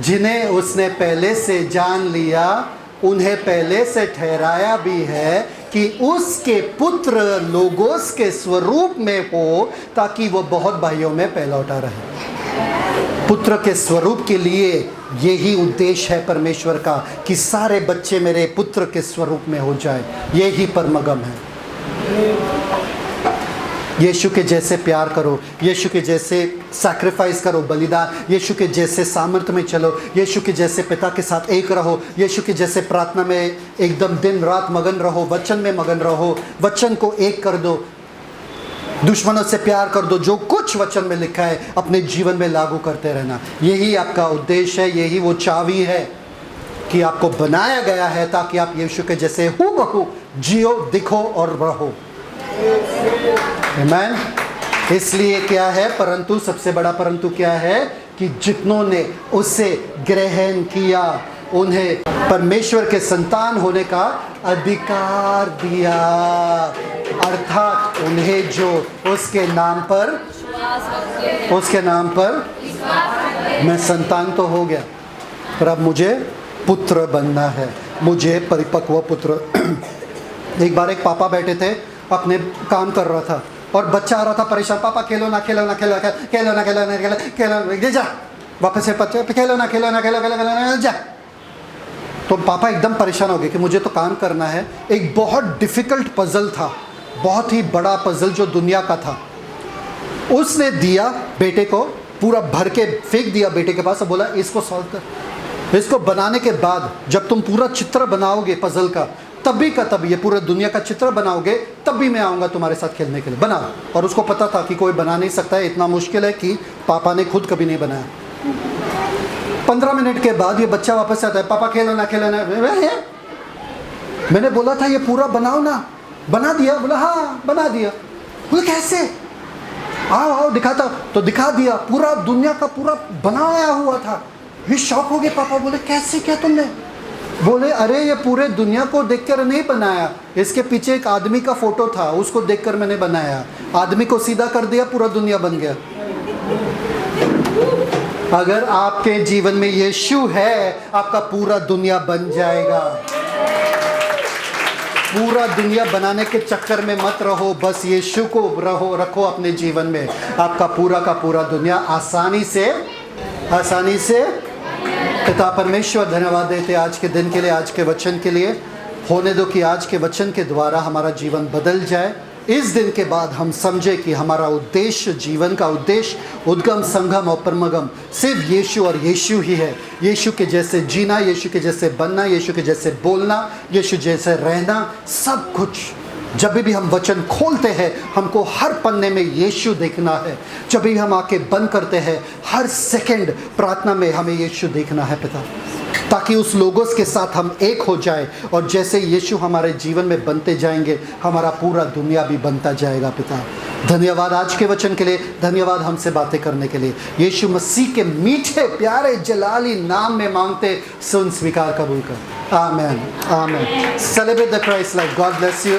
जिन्हें उसने पहले से जान लिया उन्हें पहले से ठहराया भी है कि उसके पुत्र लोगोस के स्वरूप में हो, ताकि वो बहुत भाइयों में पहलौठा रहे। पुत्र के स्वरूप के लिए यही उद्देश्य है परमेश्वर का कि सारे बच्चे मेरे पुत्र के स्वरूप में हो जाए। यही परमगम है। यीशु के जैसे प्यार करो, यीशु के जैसे सैक्रिफाइस करो, बलिदान, यीशु के जैसे सामर्थ्य में चलो, यीशु के जैसे पिता के साथ एक रहो, यीशु के जैसे प्रार्थना में एकदम दिन रात मगन रहो, वचन में मगन रहो, वचन को एक कर दो, दुश्मनों से प्यार कर दो। जो कुछ वचन में लिखा है अपने जीवन में लागू करते रहना। यही आपका उद्देश्य है, यही वो चाबी है कि आपको बनाया गया है ताकि आप यीशु के जैसे हूबहू जियो, दिखो और रहो। आमीन। इसलिए क्या है, परंतु सबसे बड़ा परंतु क्या है कि जितनों ने उसे ग्रहण किया उन्हें परमेश्वर के संतान होने का अधिकार दिया, अर्थात उन्हें जो उसके नाम पर मैं संतान तो हो गया, पर अब मुझे पुत्र बनना है, मुझे परिपक्व पुत्र। एक बार एक पापा बैठे थे, अपने काम कर रहा था और बच्चा आ रहा था परेशान, पापा खेलो ना खेलो ना खेलो खेलो ना खेलो ना खेलो खेलो, जा वापस से बच्चे खेलो ना खेलो ना खेलो खेलो खेलो जा। तो पापा एकदम परेशान हो गए कि मुझे तो काम करना है। एक बहुत डिफ़िकल्ट पजल था, बहुत ही बड़ा पजल जो दुनिया का था। उसने दिया बेटे को, पूरा भर के फेंक दिया बेटे के पास और बोला इसको सॉल्व कर। इसको बनाने के बाद जब तुम पूरा चित्र बनाओगे पजल का, तभी का तभी, ये पूरे दुनिया का चित्र बनाओगे, तब भी मैं आऊँगा तुम्हारे साथ खेलने के लिए, बनाओ। और उसको पता था कि कोई बना नहीं सकता है, इतना मुश्किल है कि पापा ने खुद कभी नहीं बनाया। 15 मिनट के बाद ये बच्चा वापस आता है, पापा खेलो ना खेलो ना। मैंने बोला था ये पूरा बनाओ ना, बना दिया? बोला हाँ बना दिया। बोले कैसे? आओ आओ दिखाता। तो दिखा दिया, पूरा दुनिया का पूरा बनाया हुआ था। ये शॉक हो गए पापा, बोले कैसे क्या तुमने? बोले अरे ये पूरे दुनिया को देखकर नहीं बनाया, इसके पीछे एक आदमी का फोटो था, उसको देखकर मैंने बनाया। आदमी को सीधा कर दिया, पूरा दुनिया बन गया। अगर आपके जीवन में यीशु है, आपका पूरा दुनिया बन जाएगा। पूरा दुनिया बनाने के चक्कर में मत रहो, बस यीशु को रखो अपने जीवन में। आपका पूरा का पूरा दुनिया आसानी से पिता परमेश्वर धन्यवाद देते आज के दिन के लिए, आज के वचन के लिए। होने दो कि आज के वचन के द्वारा हमारा जीवन बदल जाए। इस दिन के बाद हम समझे कि हमारा उद्देश्य, जीवन का उद्देश्य, उद्गम, संगम और परमगम सिर्फ यीशु और यीशु ही है। यीशु के जैसे जीना, यीशु के जैसे बनना, यीशु के जैसे बोलना, यीशु जैसे रहना, सब कुछ। जब भी हम वचन खोलते हैं, हमको हर पन्ने में यीशु देखना है। जब भी हम आंखें बंद करते हैं, हर सेकंड प्रार्थना में हमें यीशु देखना है पिता, ताकि उस लोगों के साथ हम एक हो जाए। और जैसे यीशु हमारे जीवन में बनते जाएंगे, हमारा पूरा दुनिया भी बनता जाएगा पिता। धन्यवाद आज के वचन के लिए, धन्यवाद हमसे बातें करने के लिए। यीशु मसीह के मीठे प्यारे जलाली नाम में मांगते, सुन, स्वीकार, कबूल कर। आमेन आमेन। Celebrate the Christ life. God bless you.